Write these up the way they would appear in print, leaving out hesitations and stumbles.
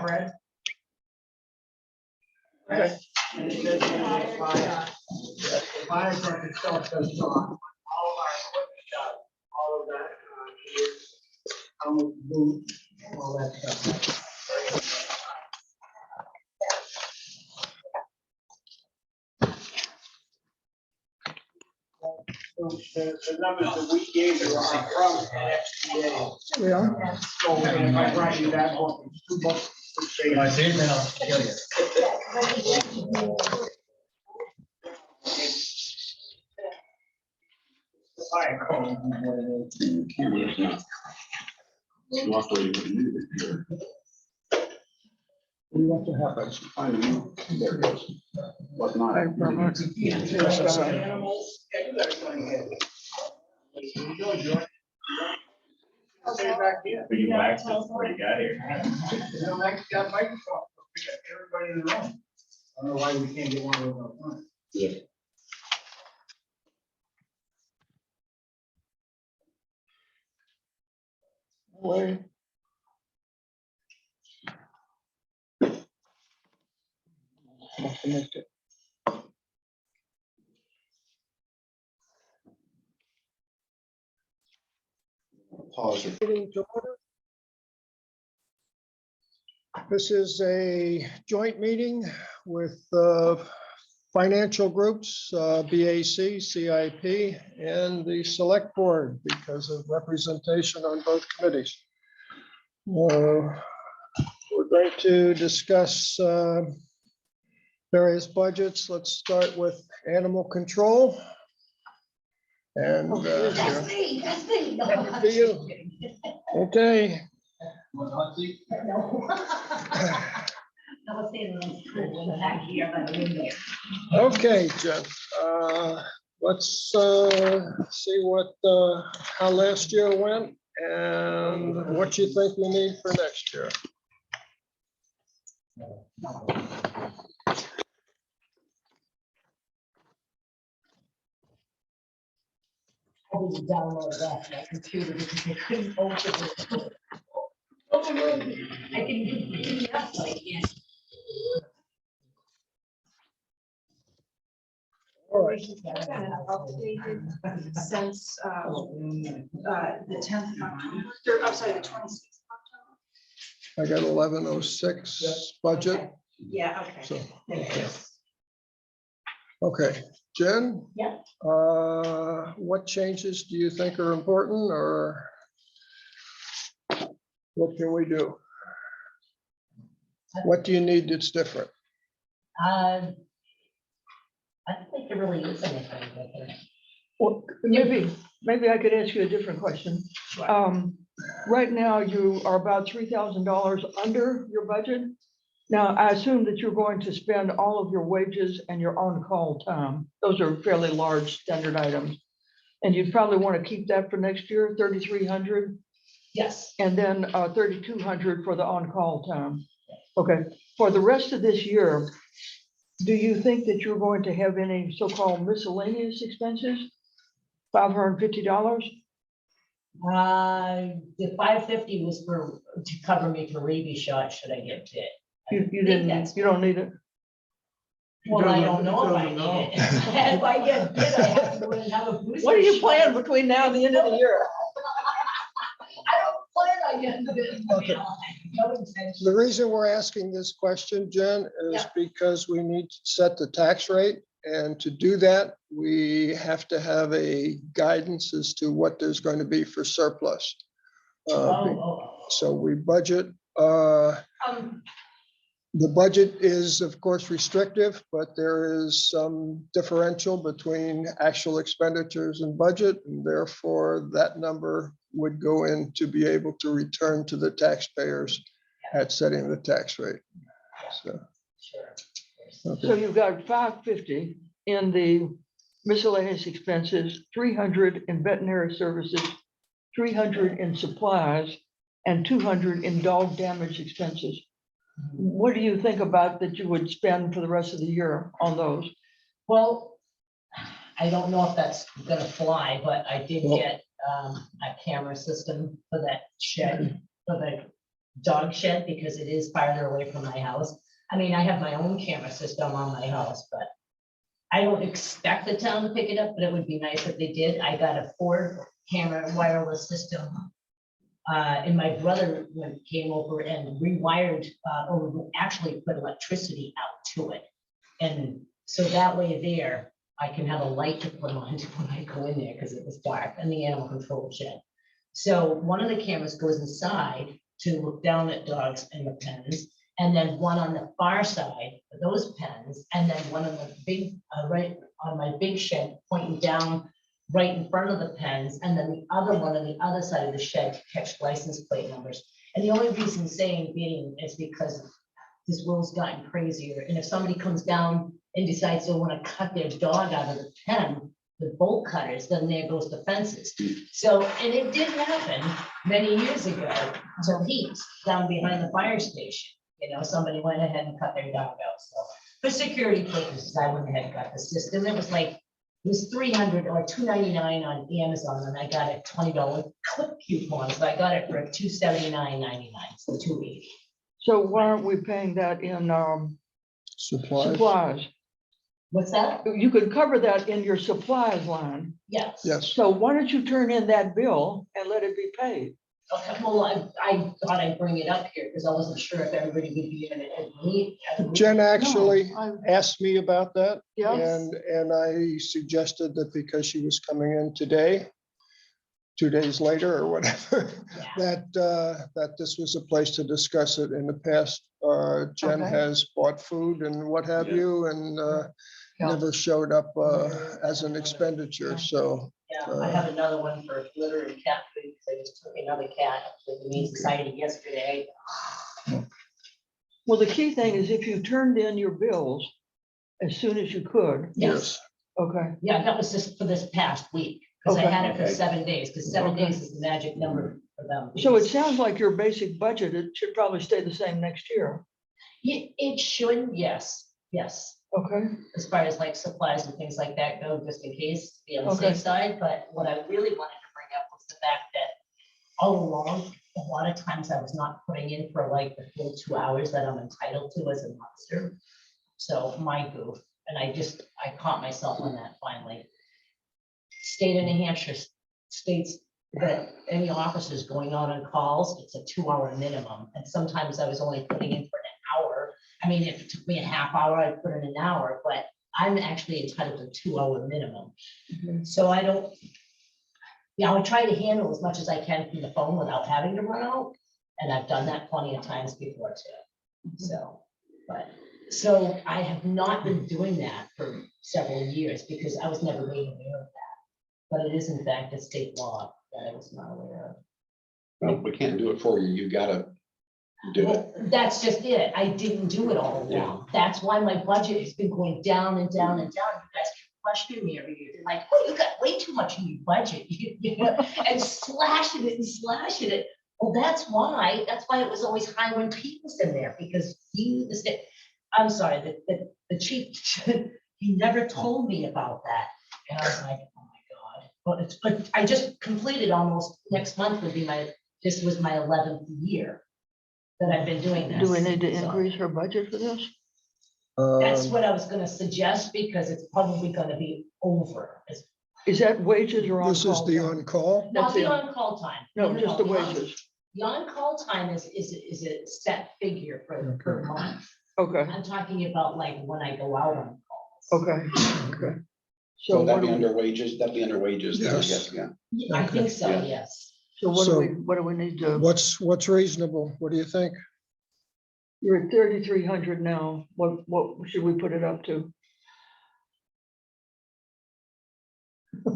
Red. Okay. And it says in the fire truck itself does not. All of our equipment does, all of that, is, boot, all that stuff. So the numbers that we gave you are from FCA. Yeah. So if I brought you that book, it's 2 books. I did now. Fire code. We want to have it. I don't know. There it goes. Was not. Animals, everybody's gonna get it. Here you go, George. Stay back here. But you waxed it before you got here. You know, Max got Microsoft, we got everybody in the room. I don't know why we can't get one of those up front. Yeah. Way. Must have missed it. Pause it. Meeting to order. This is a joint meeting with financial groups, BAC, CIP, and the select board because of representation on both committees. We're going to discuss various budgets. Let's start with animal control. And That's me, that's me. No, That would be you. Okay. No, saying that's back here by the window. Okay, Jen, let's see what, how last year went and what you think we need for next year. I didn't download that on my computer because I couldn't open it. I can use the PDF, but I can't. All right, Kind of updated since the 10th of October, I'm sorry, the 26th of October. I got 1106 budget, Yeah, okay. so, Thank you. okay. Jen? Yeah. What changes do you think are important or what can we do? What do you need that's different? I don't think there really is anything different. Well, maybe I could ask you a different question. Sure. Right now, you are about $3,000 under your budget. Now, I assume that you're going to spend all of your wages and your on-call time. Those are fairly large standard items. And you'd probably want to keep that for next year, 3,300, Yes. and then 3,200 for the on-call time. Okay, for the rest of this year, do you think that you're going to have any so-called miscellaneous expenses? $550? The 550 was to cover me for rabies shot should I get bit. You didn't, you don't need it? Well, I don't know if I need it. If I get bit, I have to go and have a booster. What are you shot. planning between now and the end of the year? I don't plan on getting bit. Okay. No intention. The reason we're asking this question, Jen, is Yeah. because we need to set the tax rate. And to do that, we have to have a guidance as to what there's going to be for surplus. So we budget, the budget is, of course, restrictive, but there is some differential between actual expenditures and budget, and therefore that number would go in to be able to return to the taxpayers at setting the tax rate. So, Sure. So okay. you've got 550 in the miscellaneous expenses, 300 in veterinary services, 300 in supplies, and 200 in dog damage expenses. What do you think about that you would spend for the rest of the year on those? Well, I don't know if that's gonna fly, but I did Well- get a camera system for that shed, for dog shed because it is farther away from my house. I mean, I have my own camera system on my house, but I don't expect the town to pick it up, but it would be nice if they did. I got a 4-camera wireless system. And my brother came over and rewired, or actually put electricity out to it. And so that way there, I can have a light to put on when I go in there because it was dark and the animal control shed. So one of the cameras goes inside to look down at dogs in the pens, and then one on the far side for those pens, and then one on the big, right on my big shed pointing down right in front of the pens, and then the other one on the other side of the shed to catch license plate numbers. And the only reason saying being is because this world's gotten crazier, and if somebody comes down and decides they want to cut their dog out of the pen with bolt cutters, then there goes the fences. So, and it did happen many years ago to Heaps down behind the fire station. You know, somebody went ahead and cut their dog out. So for security purposes, I went ahead and got the system. It was like, it was $300 or $299 on Amazon, and I got a $20 clip coupon. So I got it for $279.99, so $280. So why aren't we paying that in Supplies. supplies? What's that? You could cover that in your supplies line. Yes. Yes. So why don't you turn in that bill and let it be paid? Okay, well, I thought I'd bring it up here because I wasn't sure if everybody would be in it. Jen actually No, asked me about that. Yes. And I suggested that because she was coming in today, 2 days later or whatever, Yeah. that this was a place to discuss it. In the past, Jen Okay. has bought food and what have Yeah. you, and Yeah. never showed up as an expenditure, so. Yeah, I have another one for litter and cat food because I just took another cat to the meat society yesterday. Well, the key thing is if you turned in your bills as soon as you could, Yes, okay, yeah, that was just for this past week because I Okay. had it for Okay. 7 days because 7 Okay. days is the magic number for them. so it sounds like your basic budget, it should probably stay the same next year, It should, yes, yes. okay? As far as like supplies and things like that go, just in case, to be on the Okay. safe side. But what I really wanted to bring up was the fact that all along, a lot of times I was not putting in for like the full 2 hours that I'm entitled to as an officer. So my goof, and I caught myself on that finally. State of New Hampshire states that any officers going out on calls, it's a 2-hour minimum. And sometimes I was only putting in for an hour. I mean, if it took me a half hour, I'd put in an hour, but I'm actually entitled to 2-hour minimum. So I don't, I try to handle as much as I can from the phone without having to run out. And I've done that plenty of times before too. So I have not been doing that for several years because I was never made aware of that. But it is in fact a state law that I was not aware of. Well, we can't do it for you. You gotta do it. Well, that's just it. I didn't do it all along. That's why my budget has been going down and down and down. You guys keep questioning me every year. They're like, oh, you got way too much in your budget. You know, and slashing it and slashing it. Well, that's why it was always high when Pete was in there because he was I'm sorry, the chief, he never told me about that. And I was like, oh my God. But I just completed almost, next month would be this was my 11th year that I've been doing this. Do we need to So increase her budget for this? that's what I was gonna suggest because it's probably gonna be over. Is that wages or on-call? This is the time? on-call. Not That's the it. on-call time. No, just the on- wages, The on-call time is a set figure per month. okay, I'm talking about like when I go out on calls. okay, okay. So So what that'd do be we, under wages, that'd be under wages, then, I Yes. guess, yeah. Yeah, I think so, Yeah. yes. so So- what do we need to, What's reasonable? What do you think? you're at 3,300 now, what should we put it up to?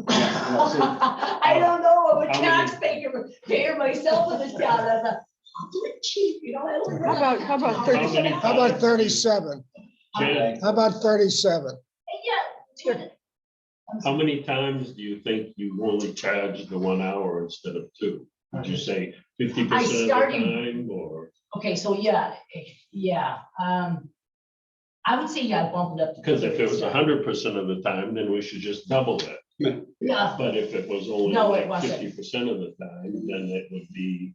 I don't know, I'm a taxpayer myself in this town, I was like, I'll do it cheap, you know. I don't How about 30? How about 37? Jen, How about 37? Yeah. how many times do you think you only charge the 1 hour instead of 2? Would you say 50% of the time or? Okay, so yeah, I would say, I bumped it up. to Because if it was 37. 100% of the time, then we should just double it. Yeah, But if it was only No, it like wasn't. 50% of the time, then it would be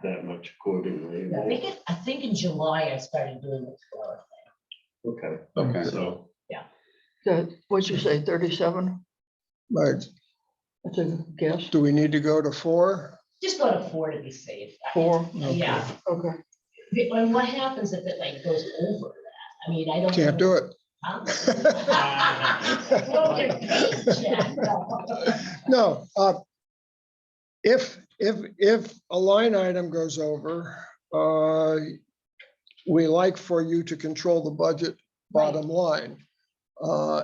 that much accordingly. I think in July I started doing the flower Okay, Okay. so, So what'd you say, 37? Right. That's a guess. Do we need to go to 4? thing. Just go to 4 to be safe. 4? Yeah, Okay. and what happens if it like goes over that? I mean, I don't. Can't do it. Huh? Well, they're paid, Jack, no. No, if a line item goes over, we like for you to control the budget bottom line.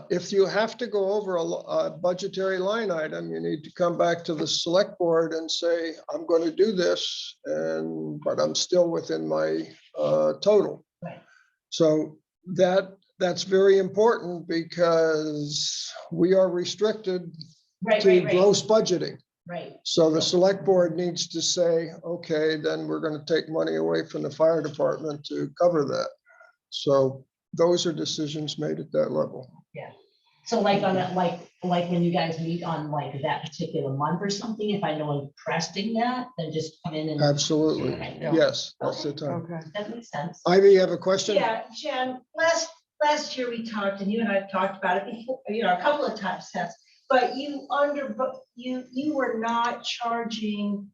If you have to go over a budgetary line item, you need to come back to the select board and say, I'm going to do this, but I'm still within my total. Right. So that's very important because we are restricted Right, to right, right, gross budgeting. right. So the select board needs to say, okay, then we're going to take money away from the fire department to cover that. So those are decisions made at that level. So like on that, like when you guys meet on like that particular month or something, if I know I'm requesting that, then just come in and. Absolutely. Okay, Yes, that's the time. Okay. that makes sense. Ivy, you have a question? Yeah, Jen, last year we talked, and you and I have talked about it before, a couple of times since, but you were not charging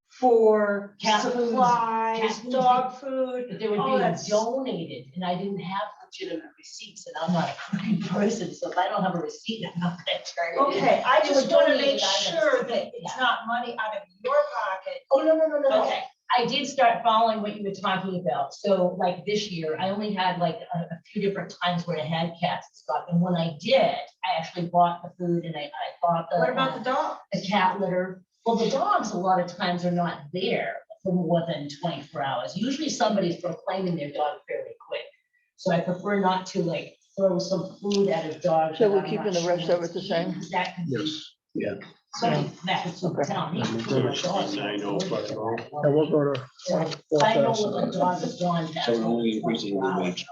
for Cat food, supplies, cat food. dog food. But they were all being that stuff. donated and I didn't have legitimate receipts and I'm not a crooked person, so if I don't have a receipt, I'm not gonna charge it. Okay, I They just were want to donated make items. sure that it's Yeah. not money out of your pocket. Oh, no. Okay. I did start following what you were talking about. So like this year, I only had like a few different times where I had cats and stuff. And when I did, I actually bought the food and I bought What about the dog? the cat litter. Well, the dogs a lot of times are not there for more than 24 hours. Usually somebody's proclaiming their dog fairly quick. So I prefer not to like throw some food at a dog. So that we're I'm not keeping the sure rest of what's it the eating, same? 'cause that could be Yes. Yeah. something that could Okay. tell me. So it's 9:05. And we'll go to So I know what the dog is doing. So we're only increasing the wage.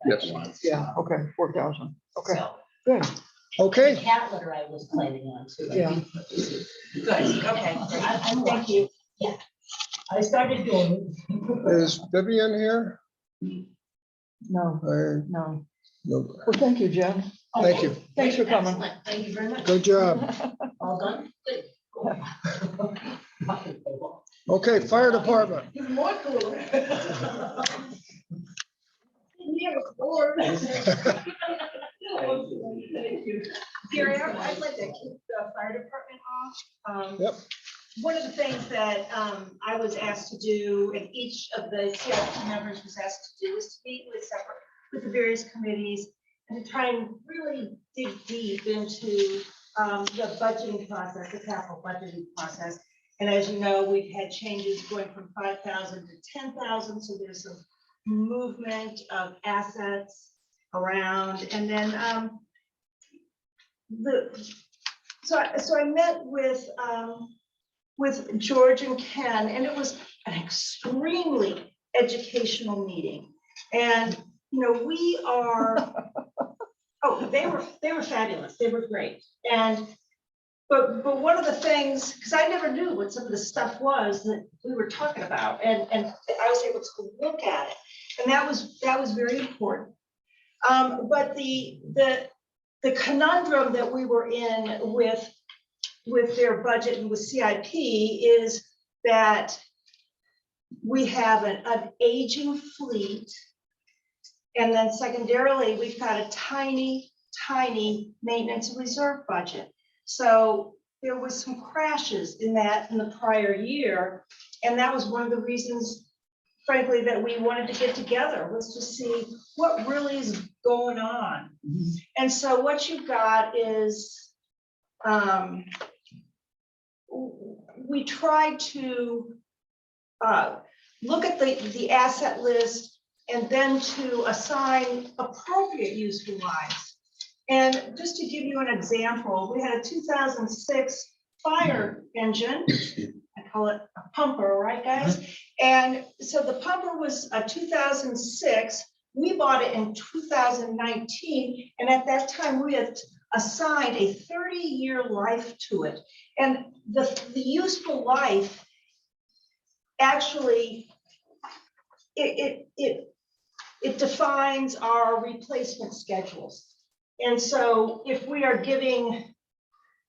Yes. Yeah, okay, 4,000. Okay, So good. the Okay, cat litter I was planning on too. I Yeah. did put this in. Good, okay. I'm Thank you. Yeah, I started doing. is Vivian here? No, I- no. no. Well, thank you, Jen. Thank you. Thanks for coming. Excellent. Thank you very much. Good job. All done? Good. Cool. Okay, fire department. Even more cooler. Yeah, Lord. Thank you. Gary, I'd like to keep the fire department off. Yep. One of the things that I was asked to do, and each of the CIP members was asked to do, is to meet with the various committees and to try and really dig deep into the budgeting process, the capital budgeting process. And as you know, we've had changes going from 5,000 to 10,000, so there's some movement of assets around. And then so I met with George and Ken, and it was an extremely educational meeting. And we are, oh, they were fabulous. They were great. And but one of the things, because I never knew what some of the stuff was that we were talking about, and I was able to look at it, and that was very important. But the conundrum that we were in with their budget and with CIP is that we have an aging fleet, and then secondarily, we've got a tiny maintenance and reserve budget. So there was some crashes in the prior year, and that was one of the reasons, frankly, that we wanted to get together, was to see what really is going on. And so what you've got is we tried to look at the asset list and then to assign appropriate useful lives. And just to give you an example, we had a 2006 fire engine. I call it a pumper, right, guys? And so the pumper was a 2006. We bought it in 2019. And at that time, we had assigned a 30-year life to it. And the useful life actually, it defines our replacement schedules. And so if we are giving,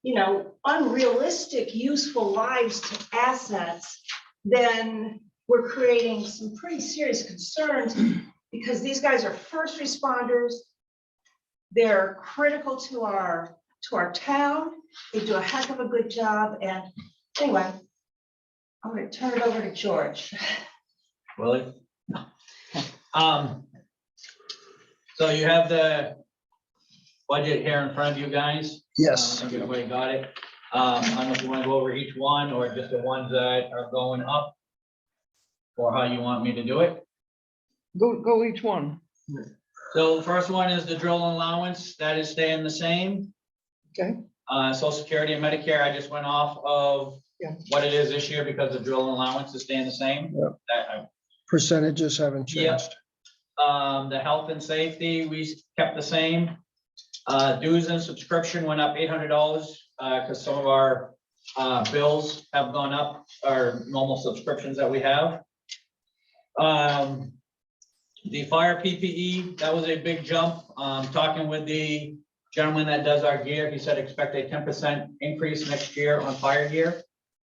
you know, unrealistic useful lives to assets, then we're creating some pretty serious concerns because these guys are first responders. They're critical to our town. They do a heck of a good job. And anyway, I'm going to turn it over to George. Willie? So you have the budget here in front of you guys. Yes. I think everybody got it. I don't know if you want to go over each one or just the ones that are going up, or how you want me to do it. Go each one. So the first one is the drill allowance. That is staying the same. Okay. Social Security and Medicare, I just went off of Yeah. what it is this year because the drill allowance is staying the same. Yep. That, Percentages haven't Yep. changed. the health and safety, we kept the same. Dues and subscription went up $800, because some of our, bills have gone up, our normal subscriptions that we have. The fire PPE, that was a big jump. Talking with the gentleman that does our gear, he said expect a 10% increase next year on fire gear.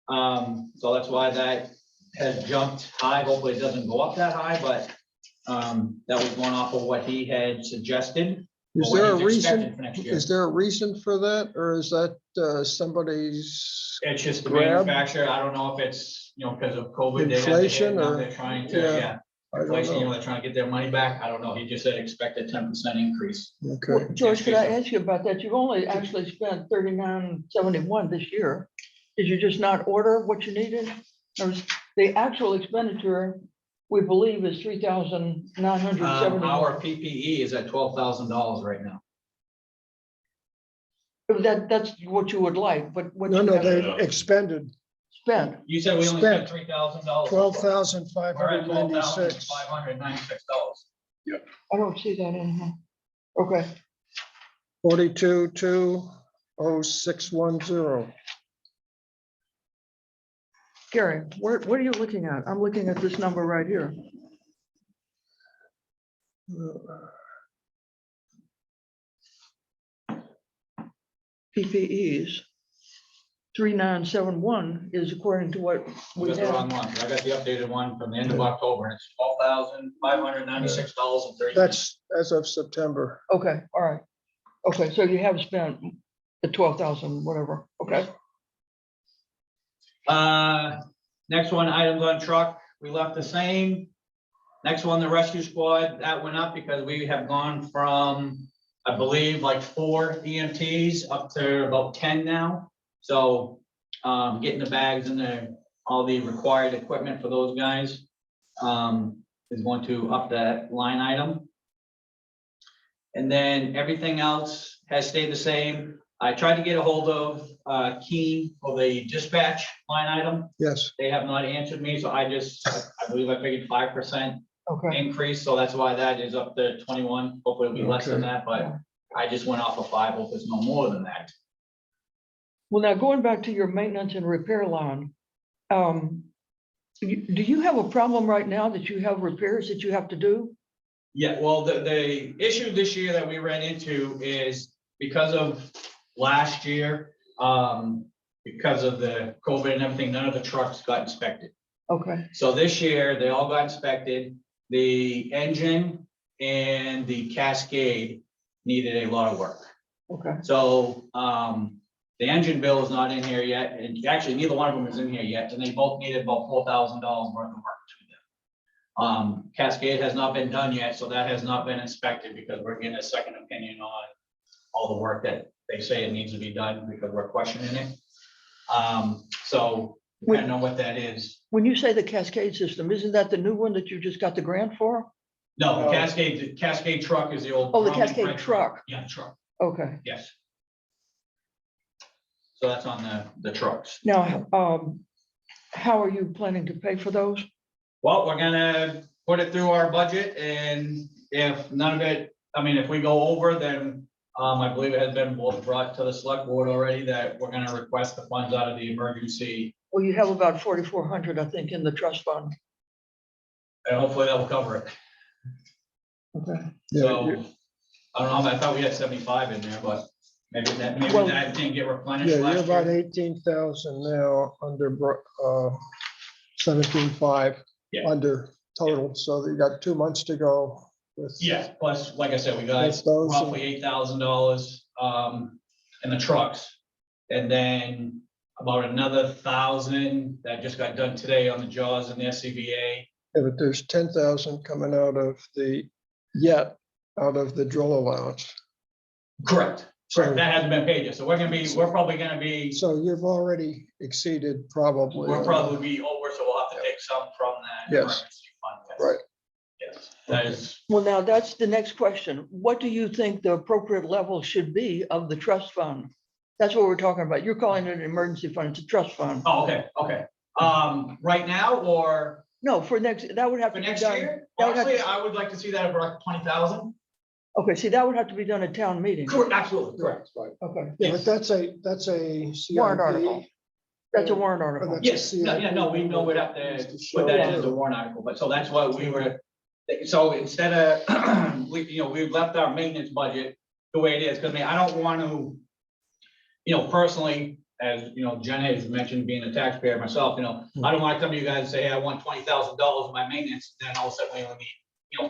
So that's why that has jumped high. Hopefully it doesn't go up that high, but that was going off of what he had suggested. Is or what there a he's expecting reason, for next year. is there a reason for that, or is that somebody's? It's just the grab? manufacturer. I don't know if it's, you know, because of COVID. they had to Inflation hit, now or- they're trying to, yeah, yeah. I don't Inflation, you know, know. they're trying to get their money back. I don't know. He just said expect a 10% increase. Okay, George, could I ask you about that? You've only actually spent $39.71 this year. Did you just not order what you needed? Or is the actual expenditure, we believe, is $3,971. Our PPE is at $12,000 right now. That's what you would like, but what no, you no, have they expended spent. You said we only spent Spent. $3,000. $12,596. We're at $12,596. I don't see that in here. Okay, 42,20610. Gary, what are you looking at? I'm looking at this number right here. PPEs. 3971 is according to what we That's the wrong have. one. I got the updated one from the end of October, and it's $12,596.30. That's as of September. Okay, all right. Okay, so you have spent the 12,000, whatever. Okay, Next one, items on truck, we left the same. Next one, the rescue squad, that went up because we have gone from, I believe, like 4 EMTs up to about 10 now. So, getting the bags and all the required equipment for those guys, is going to up that line item. And then everything else has stayed the same. I tried to get a hold of Keen for the dispatch line item. Yes, They have not answered me, so I believe I figured 5% okay. increase, so that's why that is up to 21. Hopefully it'll be less than Okay. that, but I just went off of 5, hope it's no more than that. Well, now going back to your maintenance and repair line, do you have a problem right now that you have repairs that you have to do? Yeah, well, the issue this year that we ran into is because of last year, because of the COVID and everything, none of the trucks got inspected. Okay, So this year, they all got inspected. The engine and the Cascade needed a lot of work. okay, So, the engine bill is not in here yet, and actually neither one of them is in here yet, and they both needed about $4,000 worth of work to them. Cascade has not been done yet, so that has not been inspected because we're getting a second opinion on all the work that they say it needs to be done because we're questioning it. So depending on what that is. when you say the Cascade system, isn't that the new one that you just got the grant for? No, No. the Cascade truck is the old. Oh, the Rheaume Cascade red truck. Yeah, the truck, Okay, yes. So that's on the trucks. now, how are you planning to pay for those? Well, we're gonna put it through our budget, and if none of it, I mean, if we go over, then I believe it has been brought to the select board already that we're gonna request the funds out of the emergency Well, you have about 4,400, I think, in the trust fund. And hopefully that will cover it. Okay. Yeah, So, I don't know, I thought we had 75 in there, but maybe Well- that didn't get replenished Yeah, you're last about year. 18,000 now under 17.5 Yeah. under total, so you got 2 months to go with. Yeah, plus, like I said, we got Plus those and- roughly $8,000 in the trucks. And then about another 1,000 that just got done today on the JAWS and the SCBA. Yeah, but there's 10,000 coming out of the drill allowance. Correct. So, That hasn't been paid yet, so we're probably gonna be, so you've already exceeded probably. we'll probably be over, so we'll have to take some from that. Yes. emergency fund. Yes. Right. Yes, that is, Well, now that's the next question. What do you think the appropriate level should be of the trust fund? That's what we're talking about. You're calling it an emergency fund. It's a trust fund. oh, okay. Right now or No, for next, that would have for to be next done. year? that would have Honestly, to- I would like to see that for like 20,000. Okay, see, that would have to be done at town meeting. Correct, absolutely, correct. Right. Okay, Yeah, but Yes. that's a Warrant CIP. article. That's a warrant Or article. that's a Yes, yeah, no, we know we'd have to CIP. put that in as a warrant article, but so that's what we were, so instead of, we've left our maintenance budget the way it is, because I mean, I don't want to, personally, as, Jen has mentioned, being a taxpayer myself, I don't want to come to you guys and say, hey, I want $20,000 in my maintenance, then all of a sudden we only need,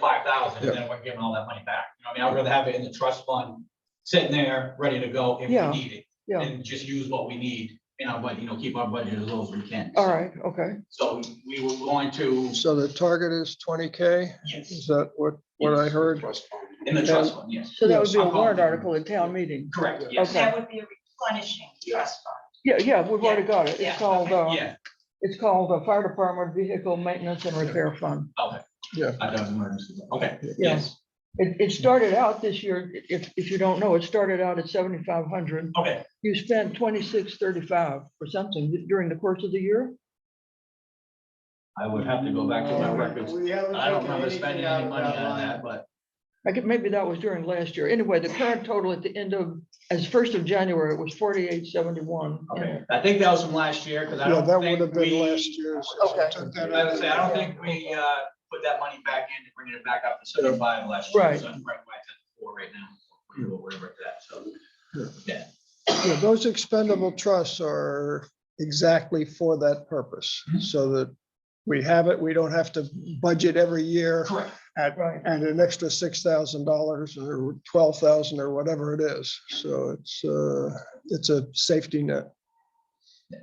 5,000, and then we're giving all that money back. I mean, I'd rather have it in the trust fund, sitting there, ready to go if we Yeah, need it, yeah. and just use what we need in our budget, keep our budget as low as we can. All right, okay. So we were going to, So the target is 20K? yes, Is that what I heard? in the trust fund, yes, So that would be a Yes. warrant article at town meeting. correct, yes. Okay. That would be a replenishing trust fund. Yeah, we've already got it. Yeah, It's called, Yeah, it's called the Fire Department Vehicle Maintenance and Repair Fund. okay. Yeah. I thought it was emergency, okay, Yeah. yes, It started out this year, if you don't know, it started out at 7,500. okay. You spent 2,635 or something during the course of the year? I would have to go back to my records. We haven't I don't taken remember anything spending out any of money that on line. that, but Maybe that was during last year. Anyway, the current total at the end of, as 1st of January, it was 4,871. okay, I think that was from last year, because I Yeah, don't that would think have been we. last year's. Okay. Took that I would out. say, I don't think we put that money back in to bring it back up to 75 last year. Right. So I'm right at 4 right now, or whatever it's at, so. Yeah, Yeah, those expendable trusts are exactly for that purpose, so that we have it, we don't have to budget every year correct. Right. and an extra $6,000 or 12,000 or whatever it is. So it's a safety net.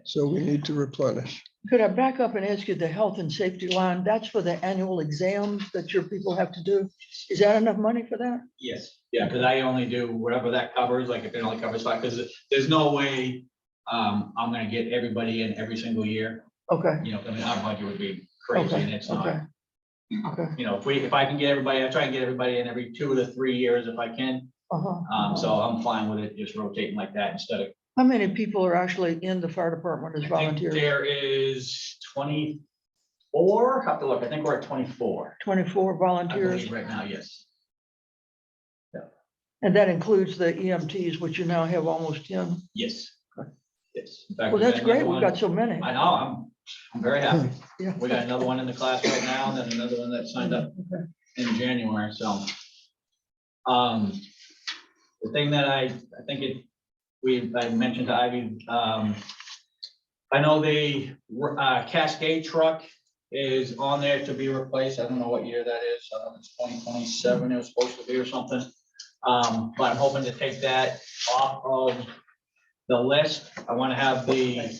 So we need to replenish. Could I back up and ask you the health and safety line? That's for the annual exams that your people have to do. Is that enough money for that? Yes, yeah, because I only do whatever that covers, like if it only covers 5, because there's no way I'm gonna get everybody in every single year. Okay, I mean, our budget would be crazy and it's okay, not. okay. If I can get everybody, I try and get everybody in every 2 to 3 years if I can. Uh-huh. So I'm fine with it, just rotating like that instead of. How many people are actually in the fire department as I think volunteers? there is 24, have to look, I think we're at 24. 24 I volunteers? believe right now, yes. And that includes the EMTs, which you now have almost 10? Yes. Yes. In fact, Well, we that's got great. another We've one- got so many. I know, I'm very happy. Yeah. We got another one in the class right now, and then another one that signed up Okay. in January, so. The thing that I think I mentioned to Ivy, I know the Cascade truck is on there to be replaced. I don't know what year that is. I don't know if it's 2027 it was supposed to be or something. But I'm hoping to take that off of the list. I want to have the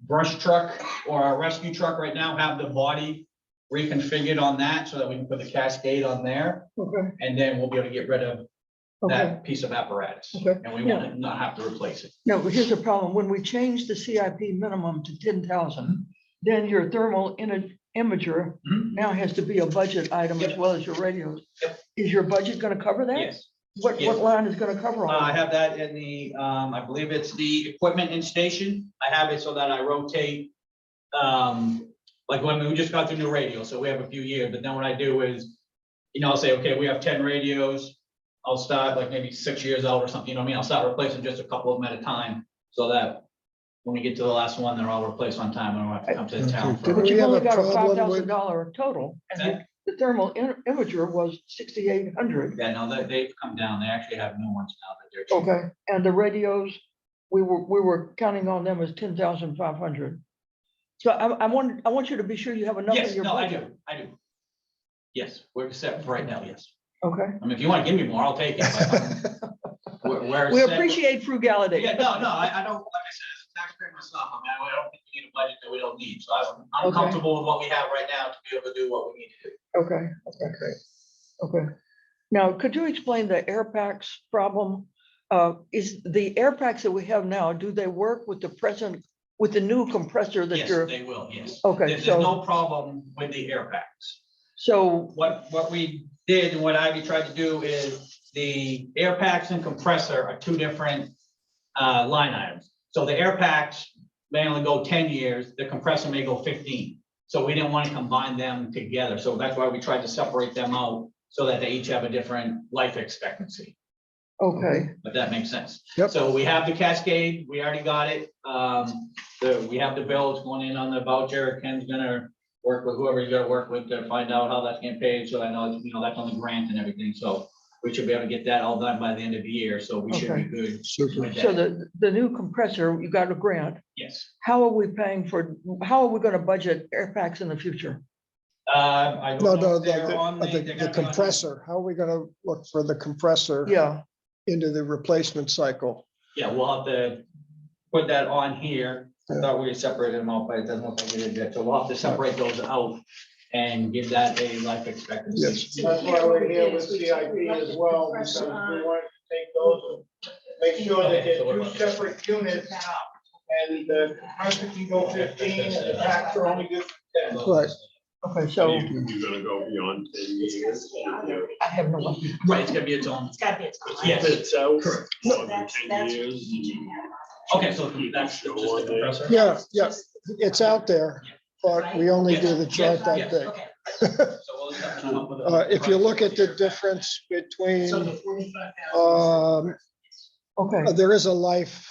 brush truck or our rescue truck right now have the body reconfigured on that so that we can put the Cascade on there. Okay, And then we'll be able to get rid of okay. that piece of apparatus. Okay, And we want to not have to replace it. No, but here's the problem. When we change the CIP minimum to 10,000, then your thermal imager Mhm. now has to be a budget item as Yep. well as your radios. Yep. Is your budget going to cover that? Yes. What yes. line is going to cover all I that? have that in the, I believe it's the equipment and station. I have it so that I rotate, like when we just got the new radio, so we have a few years, but then what I do is, I'll say, okay, we have 10 radios. I'll start like maybe 6 years out or something, you know what I mean? I'll start replacing just a couple of them at a time so that when we get to the last one, they're all replaced on time. I don't have to come to the town Did for. we But you've have only a got a problem with- $5,000 total, and the thermal imager was 6,800. Yeah, no, they've come down. They actually have new ones now that they're. cheaper. Okay, and the radios, we were counting on them as 10,500. So I want you to be sure you have enough in Yes, your no, I budget. do, I do. Yes, we're set for right now, yes. Okay, I mean, if you want to give me more, I'll take it. but, we're we set. appreciate frugality. Yeah, no, I don't, like I said, as a taxpayer myself, I mean, I don't think we need a budget that we don't need. So I'm Okay. comfortable with what we have right now to be able to do what we need to do. Okay. Now, could you explain the air packs problem? Is the air packs that we have now, do they work with the present, with the new compressor that Yes, you're? they will, yes. Okay, There's so- no problem with the air packs. So, What we did and what Ivy tried to do is the air packs and compressor are two different line items. So the air packs may only go 10 years, the compressor may go 15. So we didn't want to combine them together. So that's why we tried to separate them out so that they each have a different life expectancy. okay, But that makes sense. Yep. So we have the Cascade, we already got it. We have the bills going in on the voucher. Ken's gonna work with whoever he's gonna work with to find out how that's getting paid. So I know, that's on the grant and everything. So we should be able to get that all done by the end of the year. So we should be good Super. with so that. the new compressor, you got a grant. Yes. How are we paying for, how are we gonna budget air packs in the future? I No, don't know no, if they're on the they're gonna be on- compressor, how are we gonna look for the compressor Yeah, into the replacement cycle? Yeah, we'll have to put that on here. I Yeah. thought we separated them out, but it doesn't look like we did yet. So we'll have to separate those out and give that a life expectancy. Yes. That's why we're here with CIP as well, because we want to take those and make sure that they're two separate units. And the compressor can go 15, and the packs are only good for 10. Right. okay, So so you're gonna go beyond 10 years? I have no idea. Right, it's gonna be its own. It's gotta be its own. Yes. If it's out Correct. more than That's- 10 that's- years. Okay, so that's just the compressor? Yeah, yeah, it's out there, but we only do the chart that Yes. big. Okay. So we'll just have to come up with a If you look at the compressor. difference between, So the 45,000. Okay, there is a life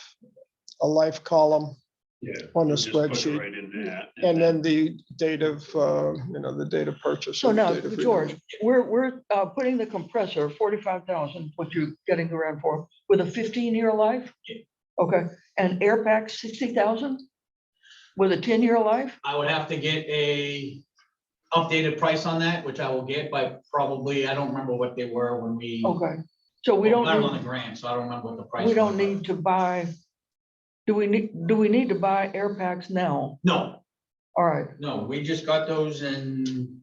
column Yeah. on the just put it spreadsheet. Right in that. And then the date of, the date of purchase. so and now, date of George, renewal. we're putting the compressor, 45,000, what you're getting the grant for, with a 15-year life? Yeah. Okay, and air pack 60,000 with a 10-year life? I would have to get a updated price on that, which I will get by probably, I don't remember what they were when we. Okay, so we Well, I'm on don't the grant, so I don't remember what the price. need, we don't was. need to buy, do we need to buy air packs now? No, All right, no, we just got those in,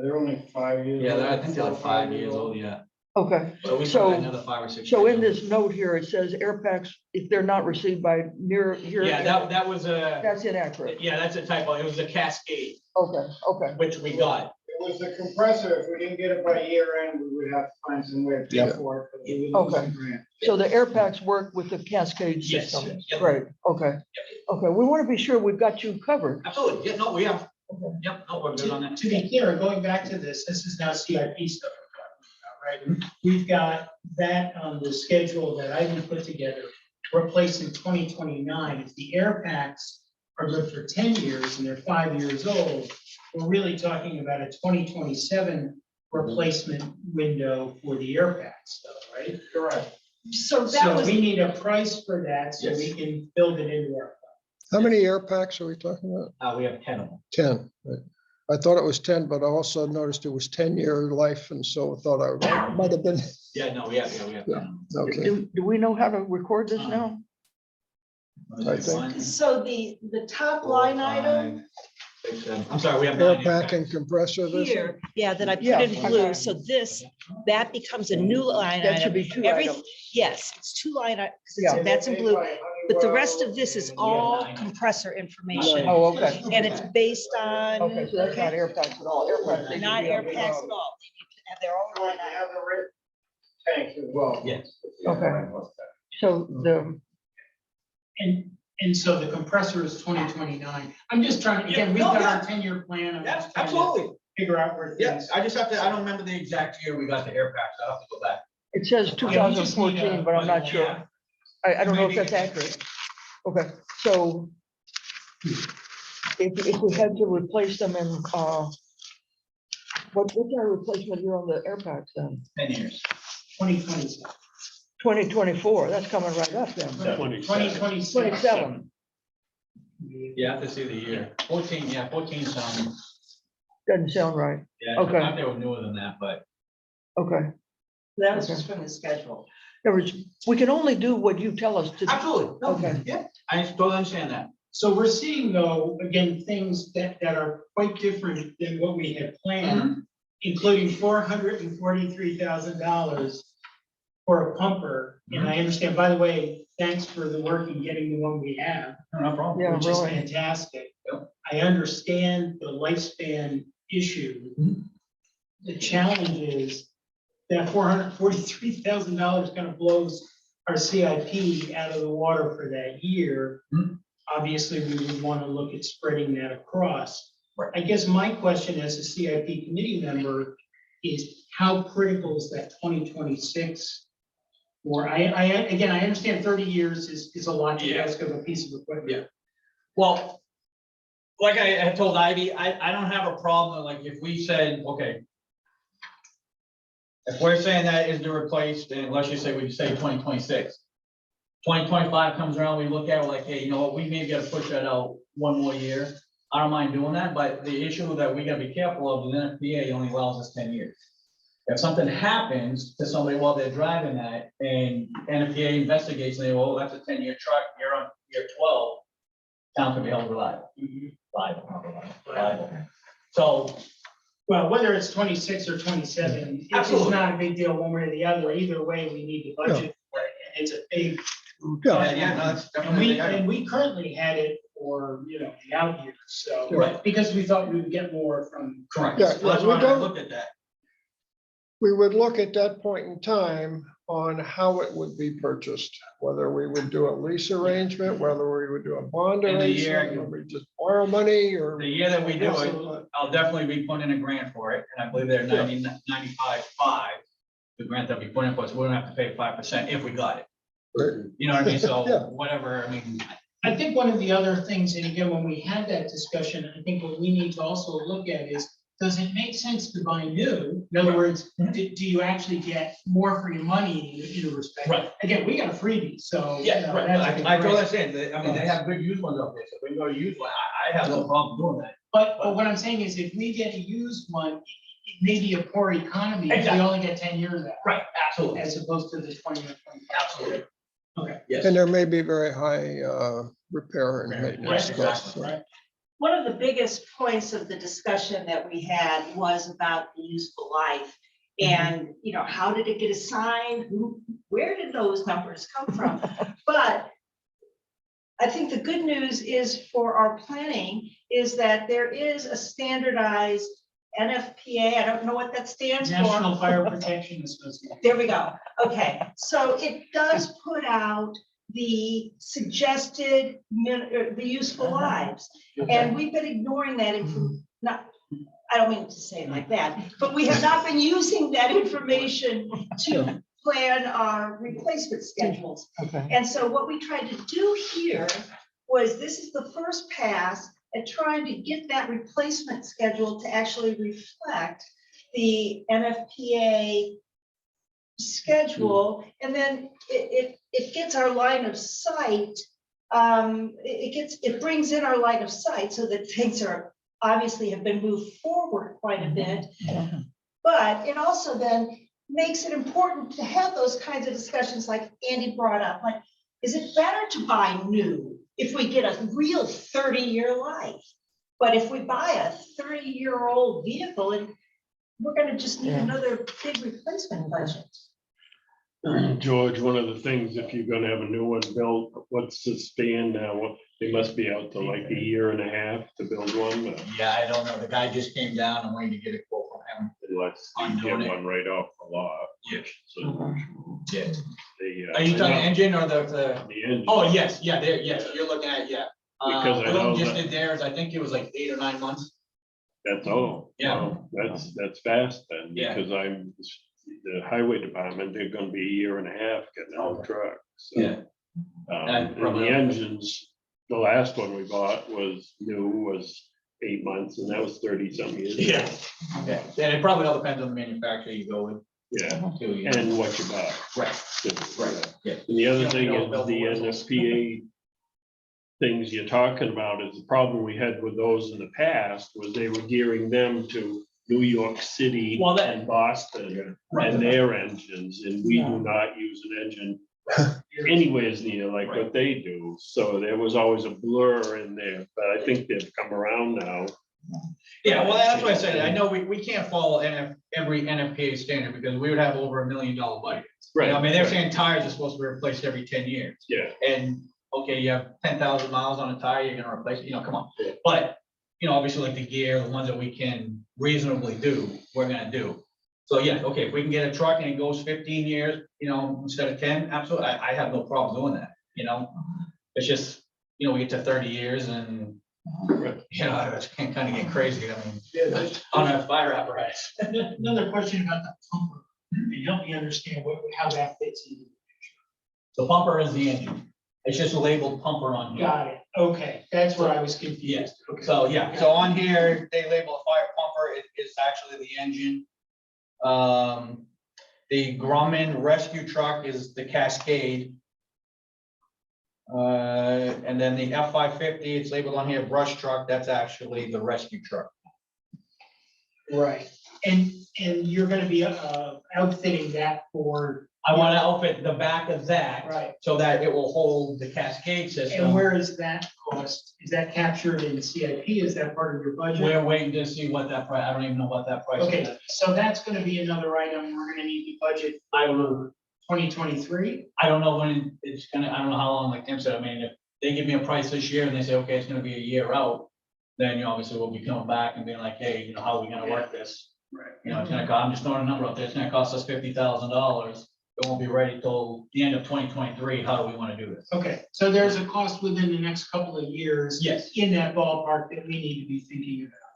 They're only 5 years. yeah, I old, think they're like 4 or 5 years old, yeah. okay. So we So- got another 5 or 6. So years in on it. this note here, it says air packs, if they're not received by near here. Yeah, that was a, That's inaccurate. yeah, that's a typo. It was a Cascade, Okay. which we got. It was the compressor. If we didn't get it by year end, we would have to find some way to pay Yeah. for it. 'cause we would lose Okay. the grant. So the air packs work with the Cascade Yes, system? yep. Great, okay. Okay, we want to be sure we've got you covered. Absolutely, yeah, no, we have, Okay. yep, no, we're good on that. To be clear, going back to this is now CIP stuff we're talking about, right? We've got that on the schedule that I put together, replaced in 2029. If the air packs are good for 10 years and they're 5 years old, we're really talking about a 2027 replacement window for the air packs, though, right? Correct. So that So was, we need a price for that so we can build it into our. How many air packs are we talking about? We have 10 of them. 10. Right. I thought it was 10, but I also noticed it was 10-year life, and so I thought I might have been, Yeah, no, we have 10. okay. Do we know how to record this now? I think. One, so the top four, line five, item 6, 7. I'm sorry, we have Air 9 pack and compressor, this, Here, yeah, that I Yeah, put in okay. blue, so that becomes a new line That should item. be 2 Every- items. Yes, it's 2 line, Yeah. that's in blue, but the rest of this is all nine. compressor information. Oh, okay. And it's based on, Okay, so that's not air packs at all. Air packs. they should not be air on the packs road. at all. They need to have their own line item. Have the red tanks as well. Yes. Okay. So the, And so the compressor is 2029. I'm just trying, again, we've Yeah, no, got our 10-year plan. I'm Yeah, just trying to absolutely. Figure out where Yeah, things. I just have to, I don't remember the exact year we got the air packs. I'll have to go back. it says Yeah, we just need 2014, but I'm not sure. Yeah. I don't know if Maybe- that's accurate. Okay, so if we had to replace them in, what's our replacement year on the air packs then? 10 years. 2027. 2024, that's coming right up then. 2026. 27, You have to see the year. 14, yeah, 14 sounds, doesn't sound right. yeah, Okay. I thought they were newer than that, but Okay. That was Okay. just from the schedule. There was, we can only do what you tell us to. absolutely. No, Okay. Yeah, I totally understand that. So we're seeing though, again, things that are quite different than what we had planned, including $443,000 for a pumper. And I understand, by the way, thanks for the work in getting the one we have, No problem. Yeah, which is really. fantastic. Yep. I understand the lifespan issue. Mhm. The challenge is that $443,000 kind of blows our CIP out of the water for that year. Mhm. Obviously, we would want to look at spreading that across. Right. I guess my question as a CIP committee member is how critical is that 2026? Or again, I understand 30 years is a lot to Yeah. ask of a piece of equipment. Yeah. Well, like I had told Ivy, I don't have a problem, like if we said, okay. If we're saying that is to replace, then let's just say we say 2026. 2025 comes around, we look at it like, hey, you know what, we may gotta push that out one more year. I don't mind doing that, but the issue that we gotta be careful of, the NFPA only allows us 10 years. If something happens to somebody while they're driving that and NFPA investigates, and they, well, that's a 10-year truck, you're on year 12, town can be held reliable. Liable, not reliable. So, Well, whether it's 26 or 27, it's Absolutely. not a big deal one way or the other. Either way, we need to budget for it. And it's a big, yeah, no, that's definitely. and we currently had it for, the out years, so. Right. Because we thought we would get more from. Correct. Yeah, So that's we why I don't- looked at that. We would look at that point in time on how it would be purchased, whether we would do a lease arrangement, whether we would do a bond In the year- arrangement, or we just borrow money or. The year that we do it, Absolutely. I'll definitely be putting in a grant for it, and I believe they're 95.5. The grant that we put in for us, we don't have to pay 5% if we got it. Right. You know what I mean? So Yeah. whatever, I mean, I think one of the other things, and again, when we had that discussion, I think what we need to also look at is, does it make sense to buy new? In other words, do you actually get more for your money in the respect? Right. Again, we got a freebie, so. yeah, right. that's I totally great. understand. I mean, they have good used ones out there, so if we can go to used one, I have no problem doing that. But what I'm saying is if we get a used one, it may be a poor economy if we Exactly. only get 10 years out. Right, absolutely, As opposed to the 20 or 25. absolutely. Okay. Yes. And there may be very high repair and Right, maintenance exactly. costs. Right. One of the biggest points of the discussion that we had was about the useful life. And, how did it get assigned? Where did those numbers come from? But I think the good news is for our planning is that there is a standardized NFPA. I don't know what that stands for. National Fire Protection Association. There we go. Okay, so it does put out the suggested, the useful lives. And we've been ignoring that I don't mean to say it like that, but we have not been using that information to plan our replacement schedules. Okay. And so what we tried to do here was, this is the first pass at trying to get that replacement schedule to actually reflect the NFPA schedule. And then it gets our line of sight. It brings in our line of sight so that things are obviously have been moved forward quite a bit. But it also then makes it important to have those kinds of discussions like Andy brought up, like, is it better to buy new if we get a real 30-year life? But if we buy a 30-year-old vehicle, and we're gonna just need another big replacement budget. George, one of the things, if you're gonna have a new one built, what's the span now? What, they must be out to like a year and a half to build one, Yeah, I don't know. The guy just came down. I'm waiting to get a quote from him. unless I'm you doing get it. one right off the lot. Yeah. So Yeah. the. Are you talking I know engine or the? The engine. Oh, yes, yeah, there, yes, you're looking at, yeah. Because I Rheaume know just that- did theirs, I think it was like 8 or 9 months. That's all. Yeah. Well, that's fast then, Yeah. because the highway department, they're gonna be a year and a half getting a new truck. So Yeah. And the engines, the last one we bought was new, was 8 months, and that was 30-something years. Yeah. Yeah, and it probably all depends on the manufacturer you go with. Yeah, Too, you know. and what you buy. Right, yeah. And the other You thing know, is the NFPA things you're talking about is the problem we had with those in the past was they were gearing them to New York City Well, that- and Boston Right. and their engines, and we do not use an engine anywhere near like what they do. So there was always a blur in there, but I think they've come around now. Yeah, well, that's why I said, I know we can't follow every NFPA standard because we would have over $1 million budget. Right. I mean, they're saying tires are supposed to be replaced every 10 years. Yeah. And, okay, you have 10,000 miles on a tire, you're gonna replace it, come on. Yeah. But, obviously like the gear, the ones that we can reasonably do, we're gonna do. So yeah, okay, if we can get a truck and it goes 15 years, instead of 10, absolutely, I have no problem doing that, It's just, we get to 30 years and, it's kind of get crazy, on a fire apparatus. Another question about the pumper. Can you help me understand how that fits into? The pumper is the engine. It's just labeled pumper on here. Got it. Okay, that's where I was confused. Yes. Okay. So, so on here, they label a fire pumper, it is actually the engine. The Grumman rescue truck is the Cascade. And then the F-550, it's labeled on here brush truck, that's actually the rescue truck. Right. And you're gonna be outfitting that for. I want to outfit the back of that. Right. So that it will hold the Cascade system. And where is that cost? Is that captured in CIP? Is that part of your budget? We're waiting to see what that price, I don't even know what that price is. Okay, so that's gonna be another item we're gonna need to budget for 2023. I don't know when it's gonna, I don't know how long, like Tim said, if they give me a price this year and they say, okay, it's gonna be a year out, then obviously we'll be coming back and being like, hey, how are we gonna work this? Right. It's gonna cost, I'm just throwing a number out there, it's gonna cost us $50,000. It won't be ready till the end of 2023. How do we want to do this? Okay, so there's a cost within the next couple of years. Yes. In that ballpark that we need to be thinking about.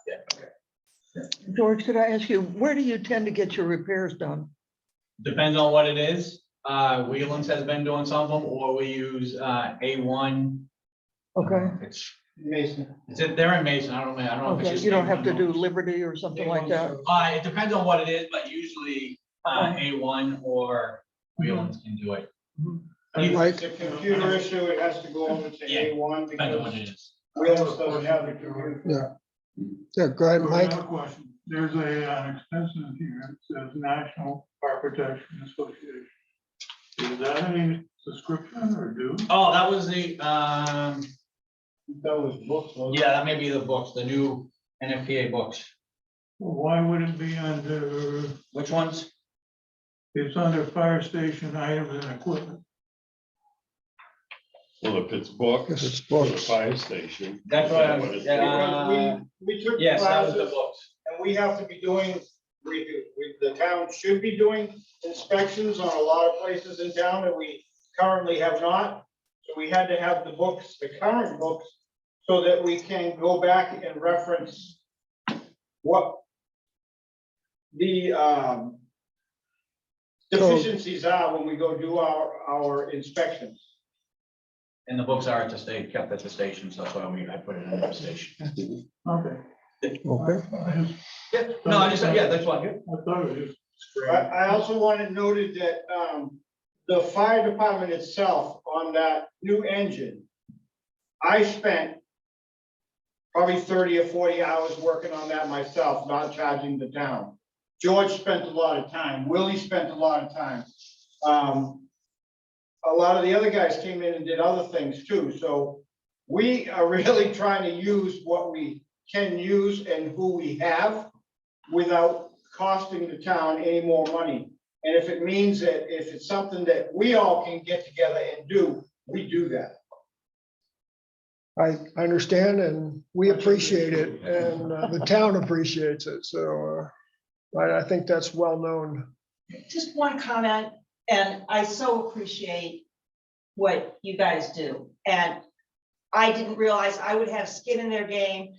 Yeah. Okay. George, could I ask you, where do you tend to get your repairs done? Depends on what it is. Wheelands has been doing some of them, or we use A1. Okay, It's Mason. they're in Mason. I don't know. If it's okay, just you don't have to A1. do Liberty or something like that? It depends on what it is, but usually A1 or Wheelands can do it. And Mike, It's a computer issue, it has to go over to Yeah, A1 Depends on what because it is. Wheels doesn't have the computer. yeah, go ahead, Mike. Another question. There's an expense in here, it says National Fire Protection Association. Is that any subscription or due? Oh, that was the That was books, wasn't it? yeah, that may be the books, the new NFPA books. Well, why would it be under, Which ones? it's under fire station items and equipment? Well, if it's books. If it's for the books. fire station. That's what I'm- it's yeah. for. We took Yes, that was the classes, books. and we have to be doing, the town should be doing inspections on a lot of places in town that we currently have not. So we had to have the books, the current books, so that we can go back and reference what the deficiencies are when we go do our inspections. And the books are at the state, kept at the station, so that's why I put it in the station. Okay. Okay, No, I just, that's why. I thought it was. I also wanted noted that the fire department itself on that new engine, I spent probably 30 or 40 hours working on that myself, not charging the town. George spent a lot of time. Willie spent a lot of time. A lot of the other guys came in and did other things too. So we are really trying to use what we can use and who we have without costing the town any more money. And if it means that if it's something that we all can get together and do, we do that. I understand and we appreciate it and the town appreciates it. So I think that's well known. Just one comment, and I so appreciate what you guys do. And I didn't realize I would have skin in their game.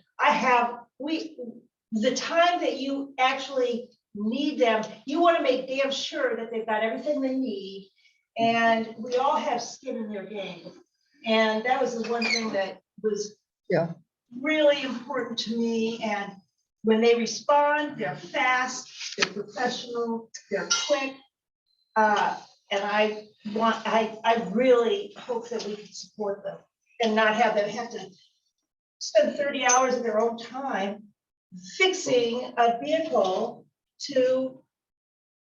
The time that you actually need them, you want to make damn sure that they've got everything they need And we all have skin in their game. And that was the one thing that was Yeah. really important to me. And when they respond, they're fast, they're professional, they're quick. And I really hope that we can support them and not have them have to spend 30 hours of their own time fixing a vehicle to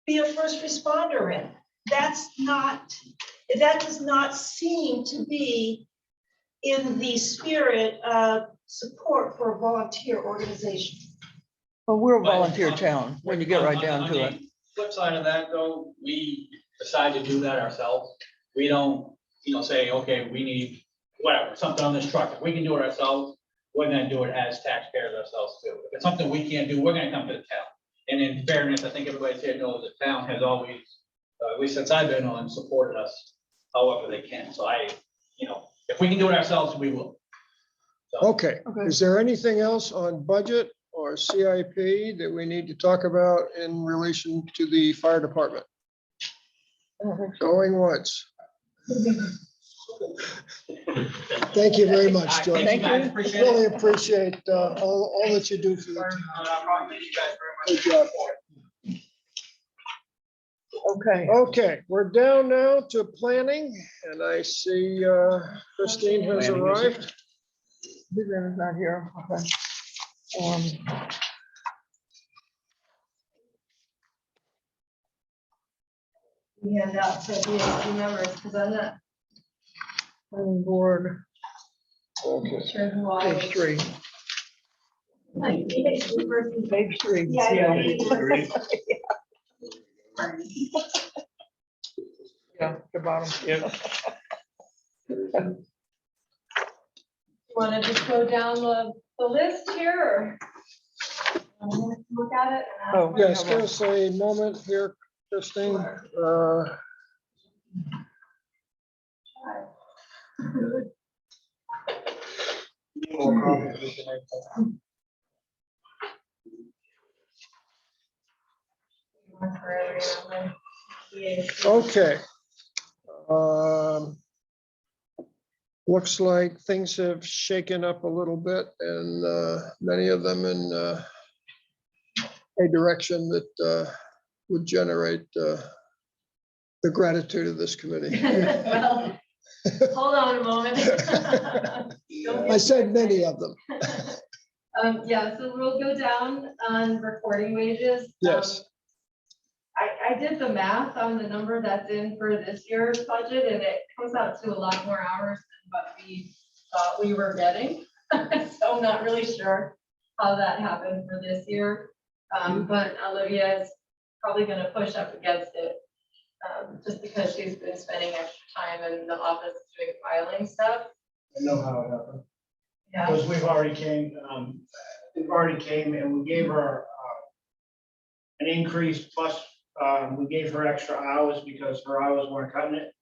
be a first responder in. That does not seem to be in the spirit of support for a volunteer organization. Well, we're a volunteer town when you get right down to it. Flip side of that, though, we decide to do that ourselves. We don't, say, okay, we need whatever, something on this truck. If we can do it ourselves, we're gonna do it as taxpayers ourselves too. If it's something we can't do, we're gonna come to the town. And in fairness, I think everybody here knows the town has always, at least since I've been on, supported us however they can. So if we can do it ourselves, we will. So, Okay, is there anything else on budget or CIP that we need to talk about in relation to the fire department? Going once. Thank you very much, George. Thank you, guys. Appreciate it. Really appreciate all that you do for the town. Thank you guys very Good much. job. Okay. Okay, we're down now to planning, and I see Christine has Planning is arrived. Vivian is not here. Okay. Hand out to the members, because I'm not Planning board, Okay. sure who I. page 3. Page 3. Yeah. Yeah, the bottom. Want to just go down the list here, or look at it? and Oh, Yes, give us a moment here, Christine. Okay. Looks like things have shaken up a little bit, and many of them in a direction that would generate the gratitude of this committee. Well, hold on a moment. I said many of them. Yeah, so we'll go down on reporting wages. Yes. I did the math on the number that's in for this year's budget, and it comes out to a lot more hours than what we thought we were getting. So I'm not really sure how that happened for this year. But Olivia is probably gonna push up against it, just because she's been spending extra time in the office doing filing stuff. I know how it happened. Yeah, Because we've already came and we gave her an increase plus we gave her extra hours because her hours weren't cutting it.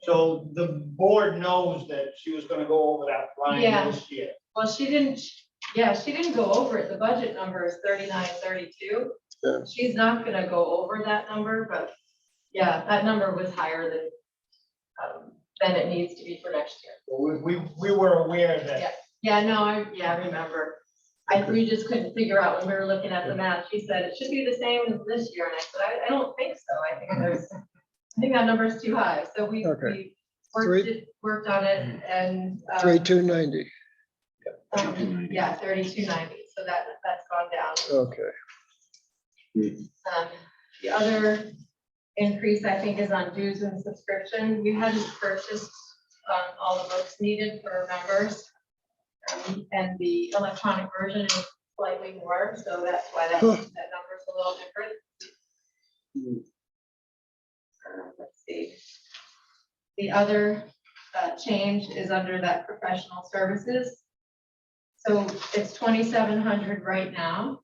So the board knows that she was gonna go over that line Yeah. this year. well, she didn't go over it. The budget number is 3932. Yeah. She's not gonna go over that number, but yeah, that number was higher than it needs to be for next year. We were aware that. Yeah, no, I remember. We just couldn't figure out when we were looking at the math. She said it should be the same as this year, and I said, I don't think so. I think that number's too high. So we Okay. worked on it, and 3290. yeah, 3290. So that's gone down. Okay. The other increase, I think, is on dues and subscription. We hadn't purchased all the books needed for members. And the electronic version is slightly more, so that's why that number's a little different. Let's see. The other change is under that professional services. So it's 2,700 right now,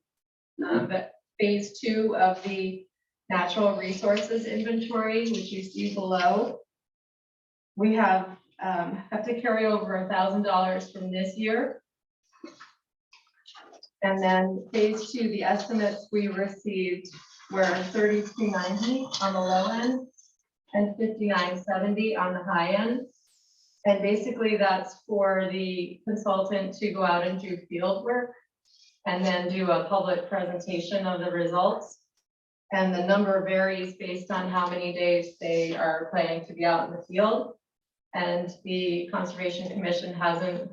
but phase 2 of the natural resources inventory, which you see below, we have to carry over $1,000 from this year. And then phase 2, the estimates we received were 3,290 on the low end and 5970 on the high end. And basically that's for the consultant to go out and do field work and then do a public presentation of the results. And the number varies based on how many days they are planning to be out in the field. And the Conservation Commission hasn't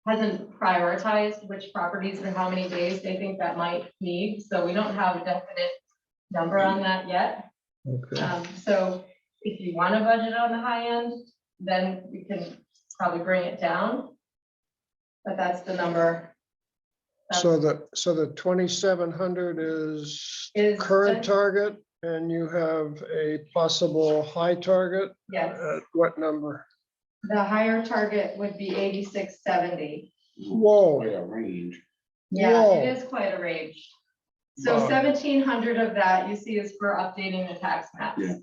prioritized which properties or how many days they think that might need. So we don't have a definite number on that yet. Okay. So if you want to budget on the high end, then we can probably bring it down. But that's the number. So the 2,700 is Is current the- target, and you have a possible high target Yes, at what number? the higher target would be 8670. Whoa, Quite a range. Yeah, Whoa. it is quite a range. So Wow. 1,700 of that you see is for updating the tax maps. Yeah.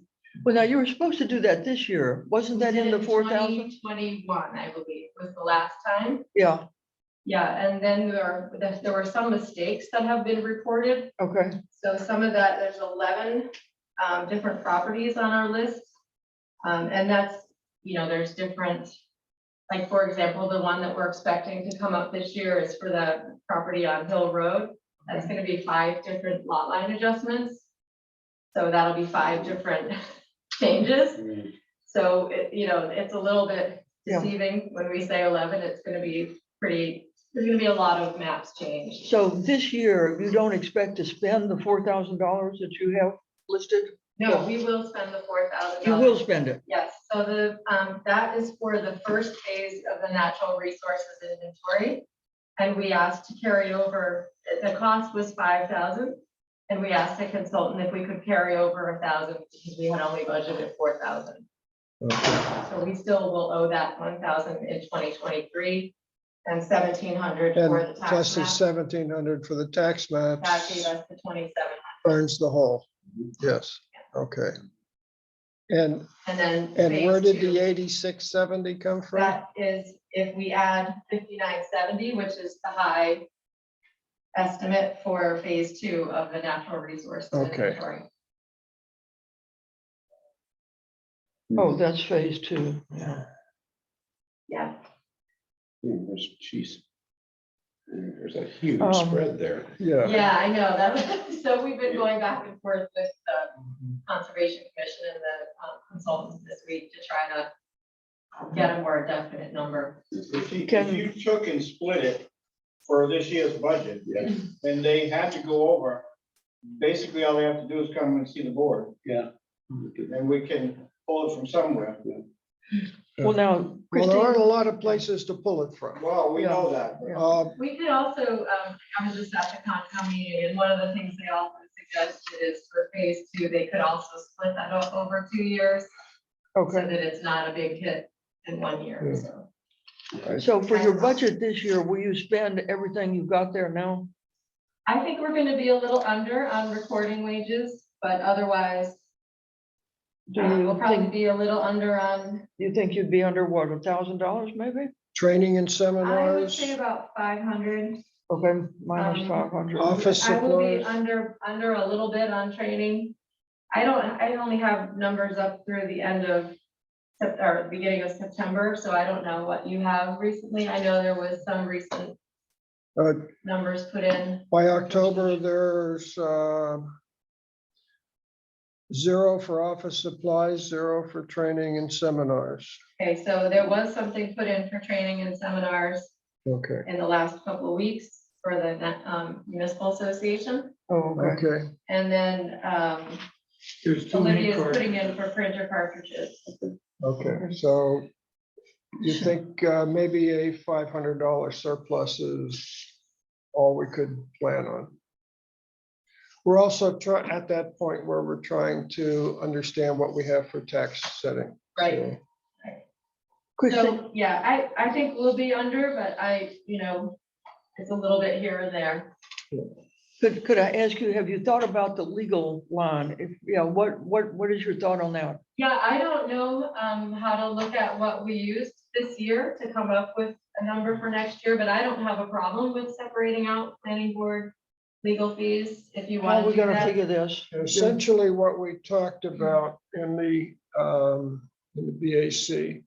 Well, now you were supposed to do that this year. Wasn't that in the 4,000? 2021, I believe, was the last time. Yeah, Yeah, and then there were some mistakes that have been reported. okay. So some of that, there's 11 different properties on our list. And that's, there's different, like, for example, the one that we're expecting to come up this year is for the property on Hill Road. That's gonna be 5 different lot line adjustments. So that'll be 5 different changes. So, it's a little bit Yeah. deceiving when we say 11, it's gonna be there's gonna be a lot of maps changed. So this year, you don't expect to spend the $4,000 that you have listed? No, we will spend the $4,000. You will spend it. Yes, so that is for the first phase of the natural resources inventory. And we asked to carry over, the cost was 5,000. And we asked the consultant if we could carry over 1,000 because we had only budgeted 4,000. So we still will owe that 1,000 in 2023 and 1,700 for the and tax plus the map. 1,700 for the tax That gave maps us the 2,700. burns the hole. Yes, okay. And And then. where phase did the two. 8670 come from? That is if we add 5970, which is the high estimate for phase 2 of the natural resources Okay. inventory. Oh, that's phase 2. Yeah. Yeah, There's, geez. There's a huge Um, spread there. Yeah. yeah, I know that. So we've been going back and forth with the Conservation Commission and the consultants this week to try to get a more definite number. If you Can- took and split it for this year's budget, Yeah. and they had to go over, basically all they have to do is come and see the board, Yeah. and we can pull it from somewhere. Well, now, Well, there aren't Christine, a lot of places to pull it from. Well, we know that. We could also, I was just at the Concom meeting, and one of the things they also suggested is for phase 2, they could also split that over 2 years so okay. that it's not a big hit in 1 year, so. So for your budget this year, will you spend everything you've got there now? I think we're gonna be a little under on recording wages, but otherwise, Do we'll you probably think, be a little under on, you think you'd be under what, $1,000 maybe? Training and I would seminars, say about 500. Okay, minus Um, 500. office I will be supplies. under a little bit on training. I only have numbers up through the end of, or beginning of September, so I don't know what you have recently. I know there was some recent Uh, numbers put in. By October, there's 0 for office supplies, 0 for training and seminars. Okay, so there was something put in for training and seminars Okay, in the last couple of weeks for the municipal association. Oh, okay. okay. And then There's too many Olivia's cards. putting in for printer cartridges. Okay, so you think maybe a $500 surplus is all we could plan on? We're also at that point where we're trying to understand what we have for tax setting. Right. So, Christine, So, yeah, I think we'll be under, but it's a little bit here and there. could I ask you, have you thought about the legal line? If, what is your thought on that? Yeah, I don't know how to look at what we used this year to come up with a number for next year, but I don't have a problem with separating out planning board legal fees, if you How want are we to do gonna that. figure this? Essentially, what we talked about in the BAC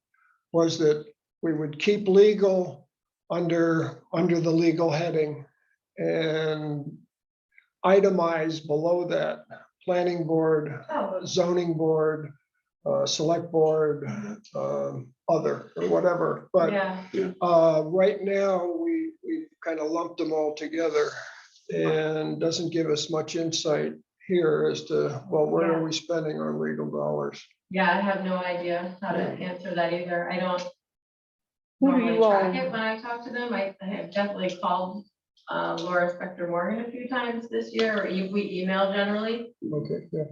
was that we would keep legal under the legal heading and itemize below that, planning board, Oh, zoning board, select board, other, or whatever. But yeah, right now, we kind of lumped them all together and doesn't give us much insight here as to, well, where are we spending our legal dollars? yeah, I have no idea how to answer that either. I don't Who do normally you track all- it when I talk to them. I have definitely called Laura Spector Morgan a few times this year, or we email generally. Okay, yeah.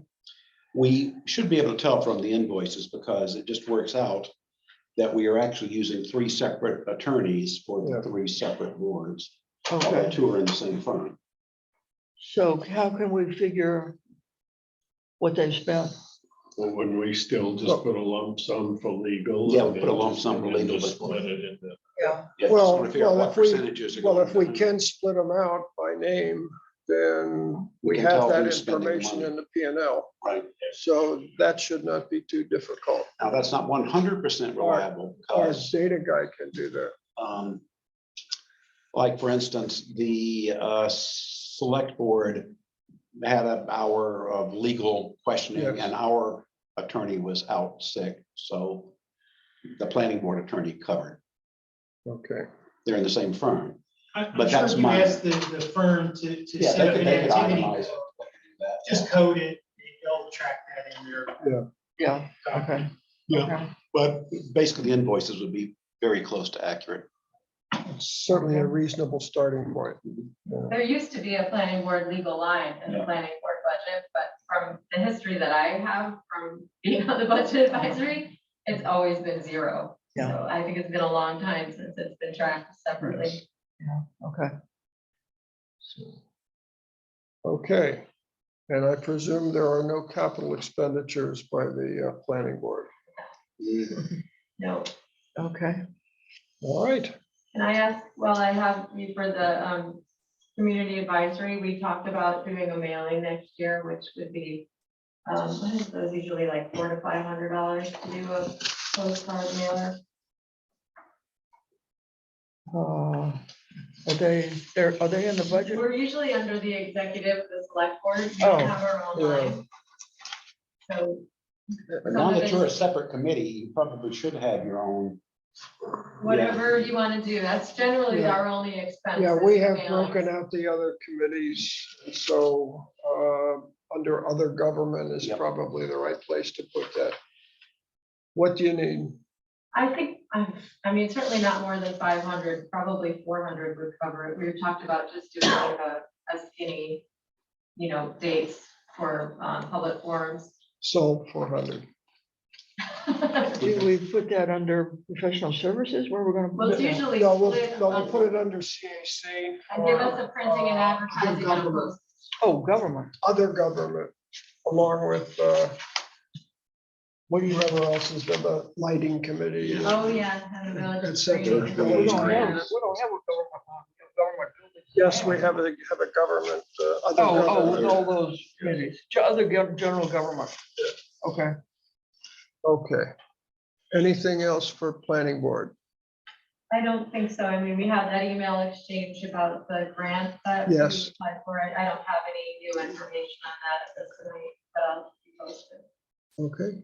We should be able to tell from the invoices because it just works out that we are actually using 3 separate attorneys for the 3 separate boards. Although Okay, 2 are in the same firm. so how can we figure what they spent? Well, wouldn't we still just put a lump sum for legal? Yeah, we put a lump sum for and then legal, just but- Split it into. Yeah. Yeah, just Well, wanna figure out well, what if we- percentages are Well, going if we down. can split them out by name, then We we can have tell that who's spending the information money. in the P&L. Right. So that should not be too difficult. Now, that's not 100% reliable Our because data guy can do that. like, for instance, the select board had an hour of legal questioning Yes. and our attorney was out sick. So the planning board attorney covered. Okay. They're in the same firm. I'm But sure that's you mine. asked the firm to Yeah, set they up could an make it activity, itemized. just code it, they'll track that in their. Yeah, okay. Yeah. Okay. But basically the invoices would be very close to accurate. It's certainly a reasonable starting point. There used to be a planning board legal line in the Yeah. planning board budget, but from the history that I have from being on the budget advisory, it's always been 0. Yeah. So I think it's been a long time since it's been tracked separately. Okay. Okay. And I presume there are no capital expenditures by the planning board. No. Okay. All right. And I asked, well, I have you for the community advisory, we talked about doing a mailing next year, which would be, what is those usually like $400 to $500 to do a postcard mailer? Are they in the budget? We're usually under the executive, the select board, we Oh, don't have our own yeah. line. So. But now that you're a separate committee, you probably should have your own. Whatever you want to do, that's generally Yeah. our only expense. Yeah, is we the have mailings. broken out the other committees. So under other government is Yep. probably the right place to put that. What do you need? I think, I mean, certainly not more than 500, probably 400 would cover it. We talked about just doing like a skinny, dates for public forums. Sold 400. Do we put that under professional services where we're gonna? Well, it's put that? usually No, we'll split put it on- under CAC. and give us a printing and or, advertising and a government. post. Oh, government. Other government, along with whatever else is there, the lighting committee. Oh, yeah. and the village Et cetera. screening. We don't have a government. Yes, we have a government, other Oh, with government. all those committees, general government. Okay. Okay. Anything else for planning board? I don't think so. I mean, we have that email exchange about the grant that we Yes. applied for. I don't have any new information on that at this point, but I'll keep you posted. Okay,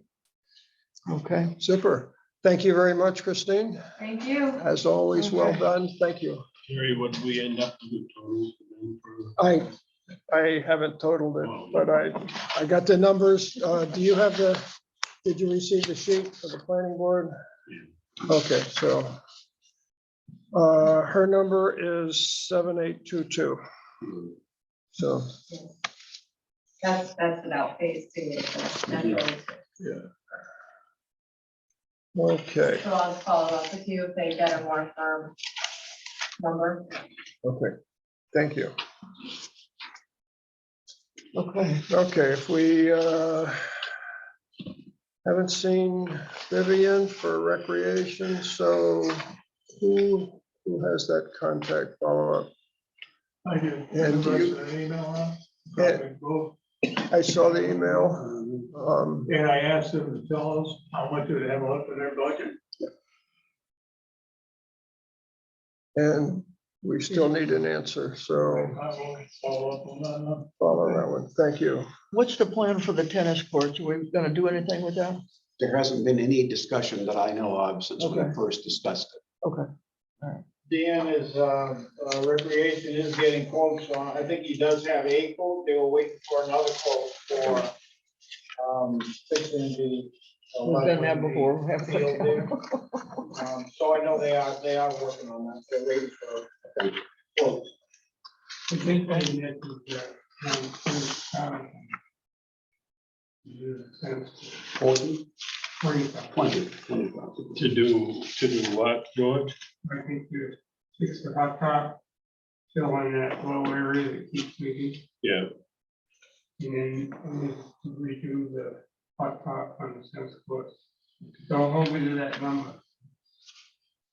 Okay. super. Thank you very much, Christine. Thank you. As always, well Okay. done. Thank you. Terry, what do we end up with the total then for? I haven't totaled it, but I got the numbers. Do you have did you receive the sheet for the planning board? Okay, so her number is 7822. So, That's about phase 2. So that's really- okay, so I'll follow up with you if they get a more firm number. okay, thank you. Okay. Okay, if we haven't seen Vivian for recreation, so who has that contact follow-up? I do. And do you- An email out. Yeah. Both. I saw the email. And I asked them to tell us how much they have left in their budget. And we still need an answer, so I will follow up on that. follow that one. Thank you. What's the plan for the tennis courts? Are we gonna do anything with that? There hasn't been any discussion that I know of since we Okay. first discussed it. Okay. Dan is, recreation is getting quotes on, I think he does have a quote, they were waiting for another quote for, fixing the. We've done that before, haven't we? Field there. So I know they are working on that, they're waiting for quotes. I think I need to, 20,000. To do what, George? I think to fix the hot top, fill in that low area that keeps leaking, Yeah, and then redo the hot top on the sense court. Don't hold me to that number.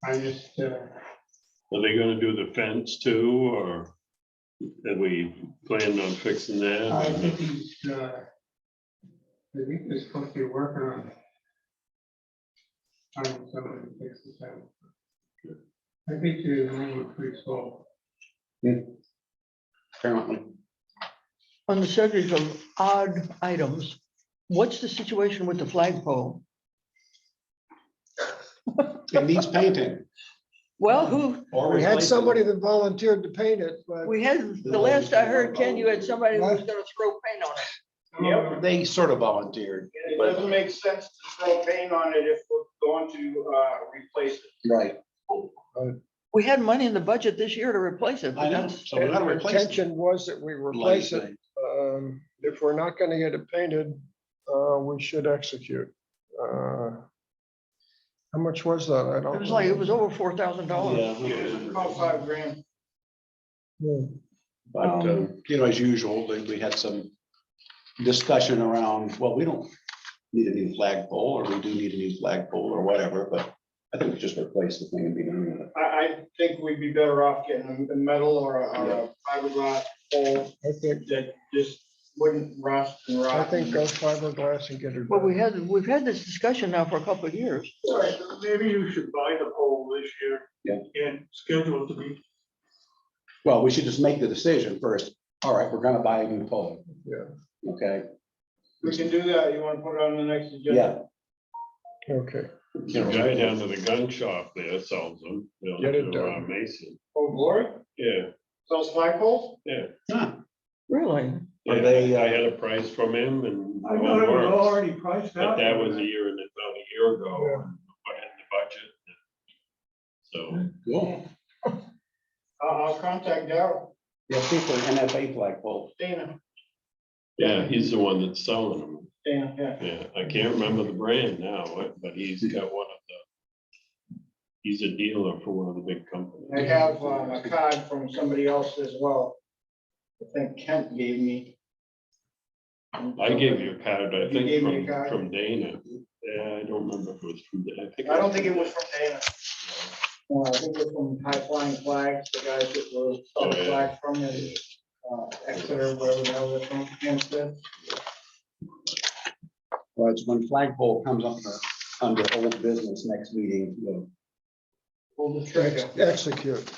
I just, are they gonna do the fence too, or have we planned on fixing that? I think he's, I think they're supposed to be working on finding somebody to fix the fence. I think you're moving pretty slow. Apparently. On the subject of odd items, what's the situation with the flagpole? It needs painting. Well, who, Or We had replacing. somebody that volunteered to paint it, but we had, the last I heard, Ken, you had somebody who was gonna throw paint on it. Yep. They sort of volunteered. It doesn't make sense to throw paint on it if we're going to, replace it. Right. We had money in the budget this year to replace it. but I know, that's- so we gotta the replace it. intention was that we replace it. If we're not gonna get it painted, we should execute. How much was that? I don't. It was like, it was over $4,000. Yeah. About $5,000. But, you know, as usual, we had some discussion around, well, we don't need a new flagpole, or we do need a new flagpole or whatever, but I think we just replace the thing and be done with it. I think we'd be better off getting a metal or a fiberglass pole I think, that just wouldn't rust and rot. I think go fiberglass and get it. But done. we've had this discussion now for a couple of years. Right, maybe you should buy the pole this year. Yeah. And schedule it to be. Well, we should just make the decision first. All right, we're gonna buy a new pole. Yeah. Okay, We can do that. You want to put it on the next agenda? yeah, Okay. The guy down to the gun shop there sells them. Get it done. Mason, Oh, Lord, yeah, those flagpoles? yeah. Huh. Really? Are Yeah, they, I had a price from him and. I it know it was works. already priced But out. that was about a year ago, Yeah. and put in the budget. So, cool. I'll contact Daryl, Yeah, see for an NFA flagpole. Dana, yeah, he's the one that's selling them. Dana, yeah. Yeah, I can't remember the brand now, but he's got one of the, he's a dealer for one of the big companies. I have a card from somebody else as well. I think Kent gave me. I gave you a card, I You gave me a think, card? from Dana. Yeah, I don't remember if it was from, I think. I don't think it was from Dana. I think it was from High Flying Flags, the guys that were selling Yeah. flags from in Exeter, wherever the hell they're from, Hampstead. Well, it's when flagpole comes up under old business next meeting, we'll Pull the trigger. Execute.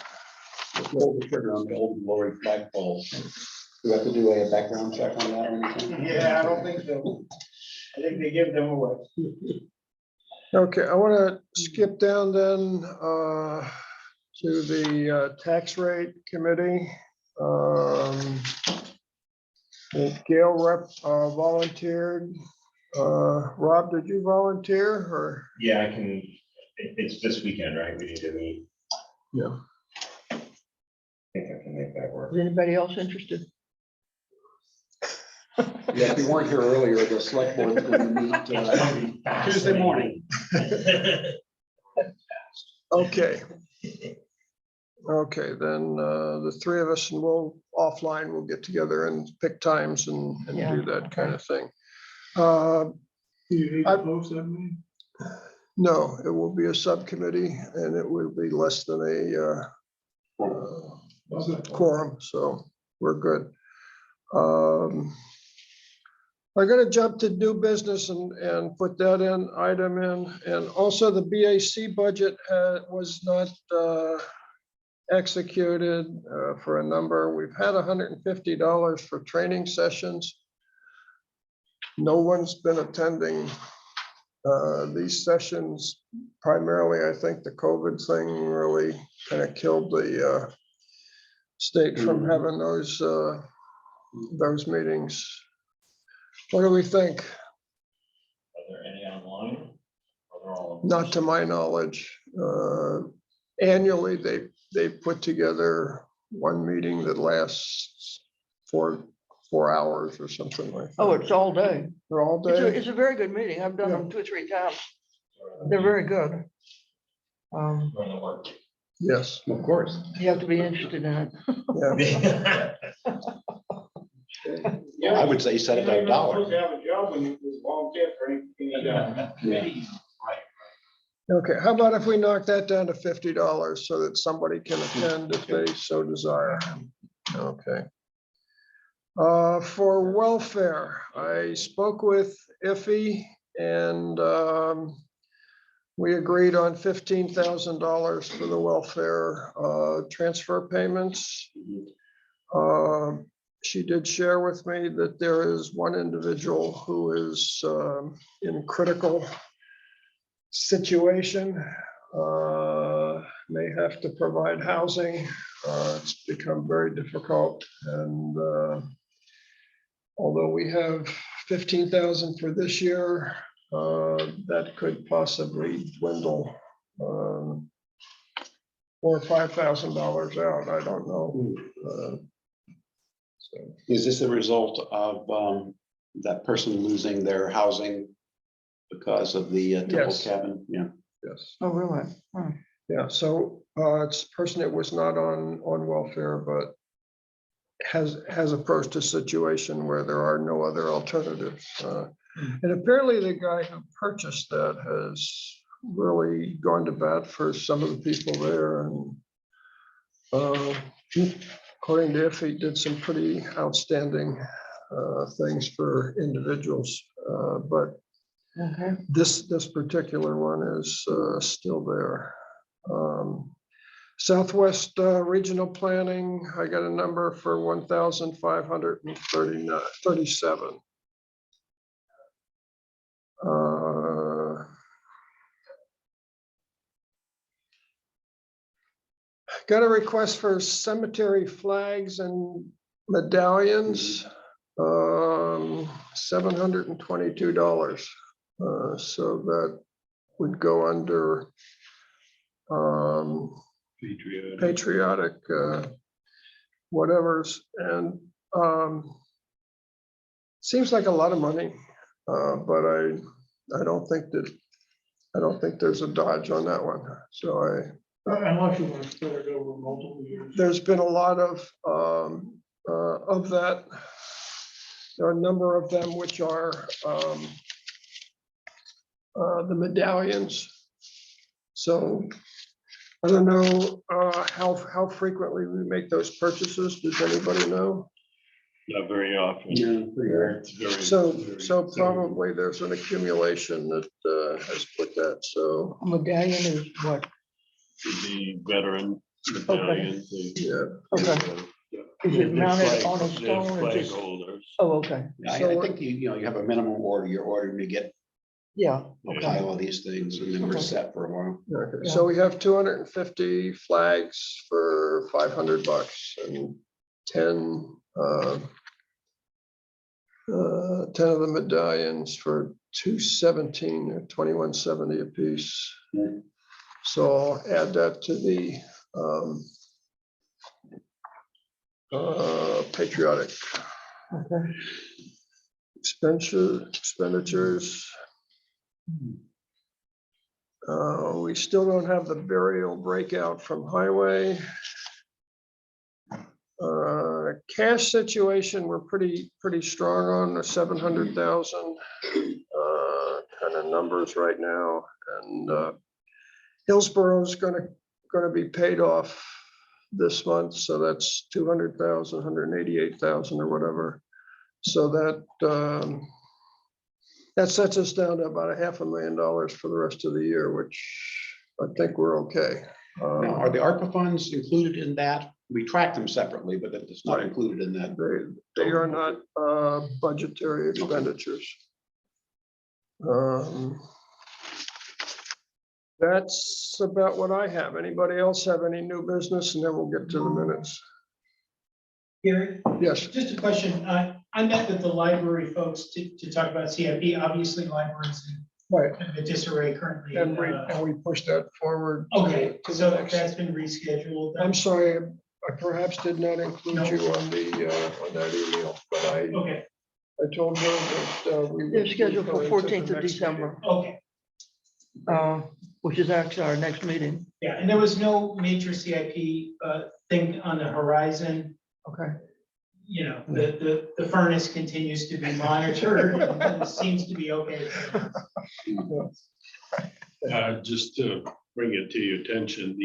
pull the trigger on the old glory flagpole. Do we have to do a background check on that or anything? Yeah, I don't think so. I think they give them away. Okay, I want to skip down then to the tax rate committee. Gail volunteered. Rob, did you volunteer or? Yeah, I can, it's this weekend, right? We need to meet. Yeah. I think I can make that work. Is anybody else interested? Yeah, if you weren't here earlier, the select board is going to meet Tuesday morning. Okay. Okay, then the three of us and we'll offline, we'll get together and pick times and Yeah. do that kind of thing. You need to post that meeting? No, it will be a subcommittee and it will be less than a quorum, so we're good. I'm gonna jump to new business and put that item in, and also the BAC budget was not executed for a number. We've had $150 for training sessions. No one's been attending these sessions. Primarily, I think the COVID thing really kind of killed the state from having those meetings. What do we think? Are there any online? Are they all? Not to my knowledge. Annually, they put together one meeting that lasts 4 hours or something like that. Oh, it's all day. They're all It's day. it's a very good meeting. I've done them 2 or 3 times. They're very good. During the work. Yes, Of course. You have to be interested in it. yeah. I would say set it at You're not supposed $1. to have a job when you volunteer for any committee. Okay, how about if we knock that down to $50 so that somebody can attend if they so desire? Okay. For welfare, I spoke with Iffy and we agreed on $15,000 for the welfare transfer payments. She did share with me that there is one individual who is in critical situation, may have to provide housing. It's become very difficult, and although we have 15,000 for this year, that could possibly dwindle $4,000 or $5,000 out. I don't know. So Is this a result of that person losing their housing because of the temple Yes. cabin? Yeah. yes, Oh, really? Hmm. yeah. So it's a person that was not on welfare, but has approached a situation where there are no other alternatives. And apparently the guy who purchased that has really gone to bat for some of the people there. And according to Iffy, did some pretty outstanding things for individuals. But Okay. this particular one is still there. Southwest Regional Planning, I got a number for 1,537. Got a request for cemetery flags and medallions, $722. So that would go under patriotic whatever's, and seems like a lot of money, but I don't think there's a dodge on that one. So Unless you want to spread it over multiple years. there's been a lot of that. There are a number of them which are the medallions. So I don't know how frequently we make those purchases. Does anybody know? Not very often. It's very- So very probably there's an accumulation that has put that. So A medallion is what? The veteran medallions. yeah. Okay. Is it mounted on a They're stone or flag just? holders. Oh, okay. I think you have a minimum order. You're ordering to get Yeah. a Okay. pile of these things, and then we're Okay. set for a while. Okay, so we have 250 flags for $500 and 10 of the medallions for $217 or $21.70 a piece. Yeah. So I'll add that to the patriotic Okay. expenditures. We still don't have the burial breakout from highway. Cash situation, we're pretty strong on the 700,000 kind of numbers right now. And Hillsborough is gonna be paid off this month, so that's 200,000, 188,000 or whatever. So that sets us down to about $500,000 for the rest of the year, which I think we're okay. Now, are the ARPA funds included in that? We track them separately, but it's not Right. included in that. They are not budgetary expenditures. That's about what I have. Anybody else have any new business? And then we'll get to the minutes. Gary, Yes, just a question. I met with the library folks to talk about CIP. Obviously, libraries right. in a bit disarray currently. And we pushed that forward. Okay, to so the next- that's been rescheduled. I'm sorry, I perhaps did not include No. you on that email, but Okay, I told her that we. They're would scheduled go for into 14th the of next December, okay. which is actually our next meeting. Yeah, and there was no major CIP thing on the horizon. Okay. You know, the furnace continues to be monitored and it seems to be okay. Just to bring it to your attention,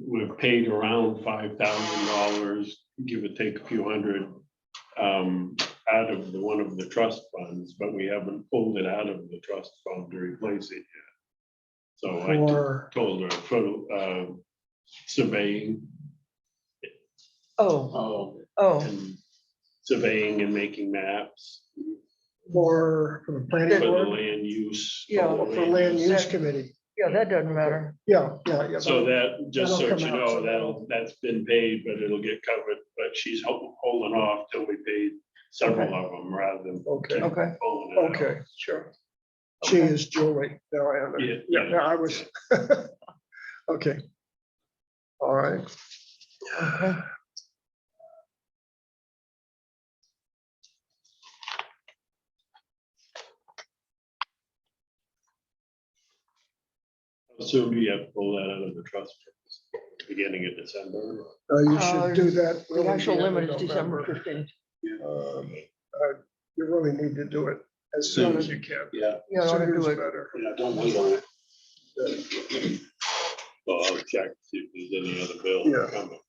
we've paid around $5,000, give or take a few hundred, out of one of the trust funds, but we haven't pulled it out of the trust fund to replace it yet. So I told her for surveying Oh, and surveying and making maps For the for planning the board, land use. Yeah, for land use committee. yeah, that doesn't matter. Yeah. So that, just so That'll you come out, know, that's been paid, but it'll get covered, but she's holding off till we paid several of them rather than. Okay. keep Okay. pulling it out. Okay, sure. She Okay. is Julie. No, I am. Yeah, Yeah, yeah. no, I was. Okay. All right. Okay. Assume you have to pull that out of the trust beginning of December. You should do that. The really actual the end of limit is December November. 15th. You really need to do it as soon as you can. Yeah, Yeah, I ought to Sooner is do it. better. yeah, don't wait on it. Well, I'll check, see if there's any other bills Yeah. coming.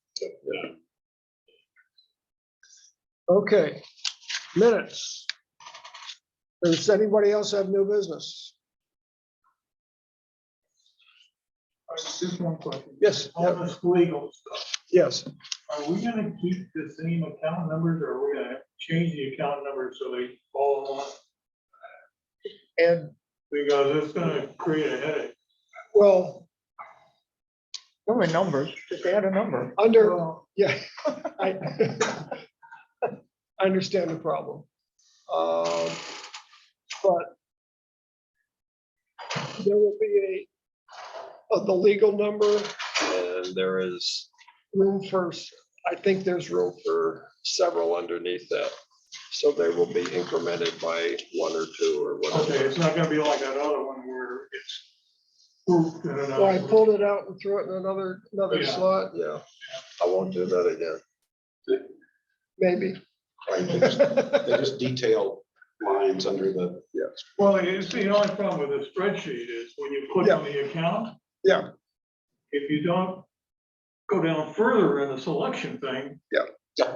But, Okay, minutes. Does anybody else have new business? Just one question. Yes, On this legal stuff, yes. are we gonna keep the same account numbers or are we gonna change the account numbers so they follow on? And, Because it's gonna create a headache. well, Only numbers, just add a number. under, Well, yeah. I I understand the problem. But there will be the legal number, and there is room for, I think there's room for several underneath that. So they will be incremented by one or two or Okay, whatever. it's not gonna be like that other one where it's grouped in So I another. pulled it out and threw it in another Yeah. slot, yeah. I won't do that again. Maybe. Right, they just detail lines under the. Well, it's the only problem with the spreadsheet is when you click on the account, Yeah, if you don't go down further in the selection thing, Yeah.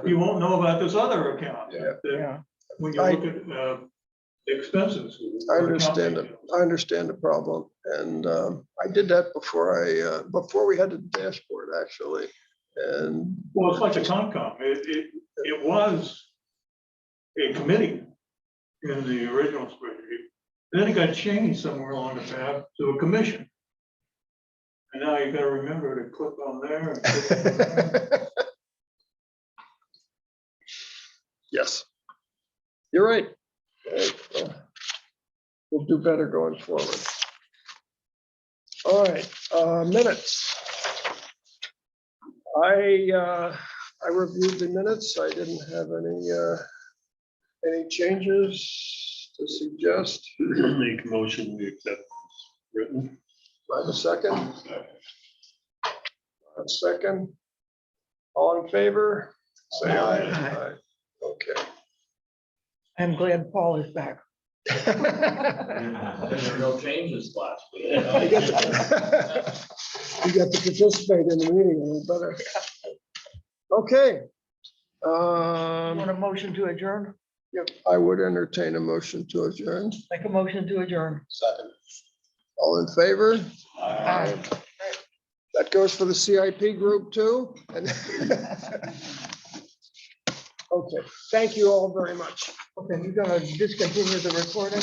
you won't know about this other account. Yeah. that Yeah. When you look at expenses. I understand it. I understand the problem. And I did that before we had the dashboard, actually. And Well, it's like the Concom. It was a committee in the original spreadsheet. Then it got changed somewhere along the path to a commission. And now you gotta remember to click on there. And click on there. yes, you're right. We'll do better going forward. All right, minutes. I reviewed the minutes. I didn't have any changes to suggest. Make a motion, we accept as written. Do I have a second? A second. All in favor? Say aye. Aye. Okay. I'm glad Paul is back. There were no changes last week. You got to participate in the meeting, and we better. Okay. Want a motion to adjourn? Yep, I would entertain a motion to adjourn. Make a motion to adjourn. Second. All in favor? Aye. That goes for the CIP group too. And okay, thank you all very much. Okay, you're gonna discontinue the recording?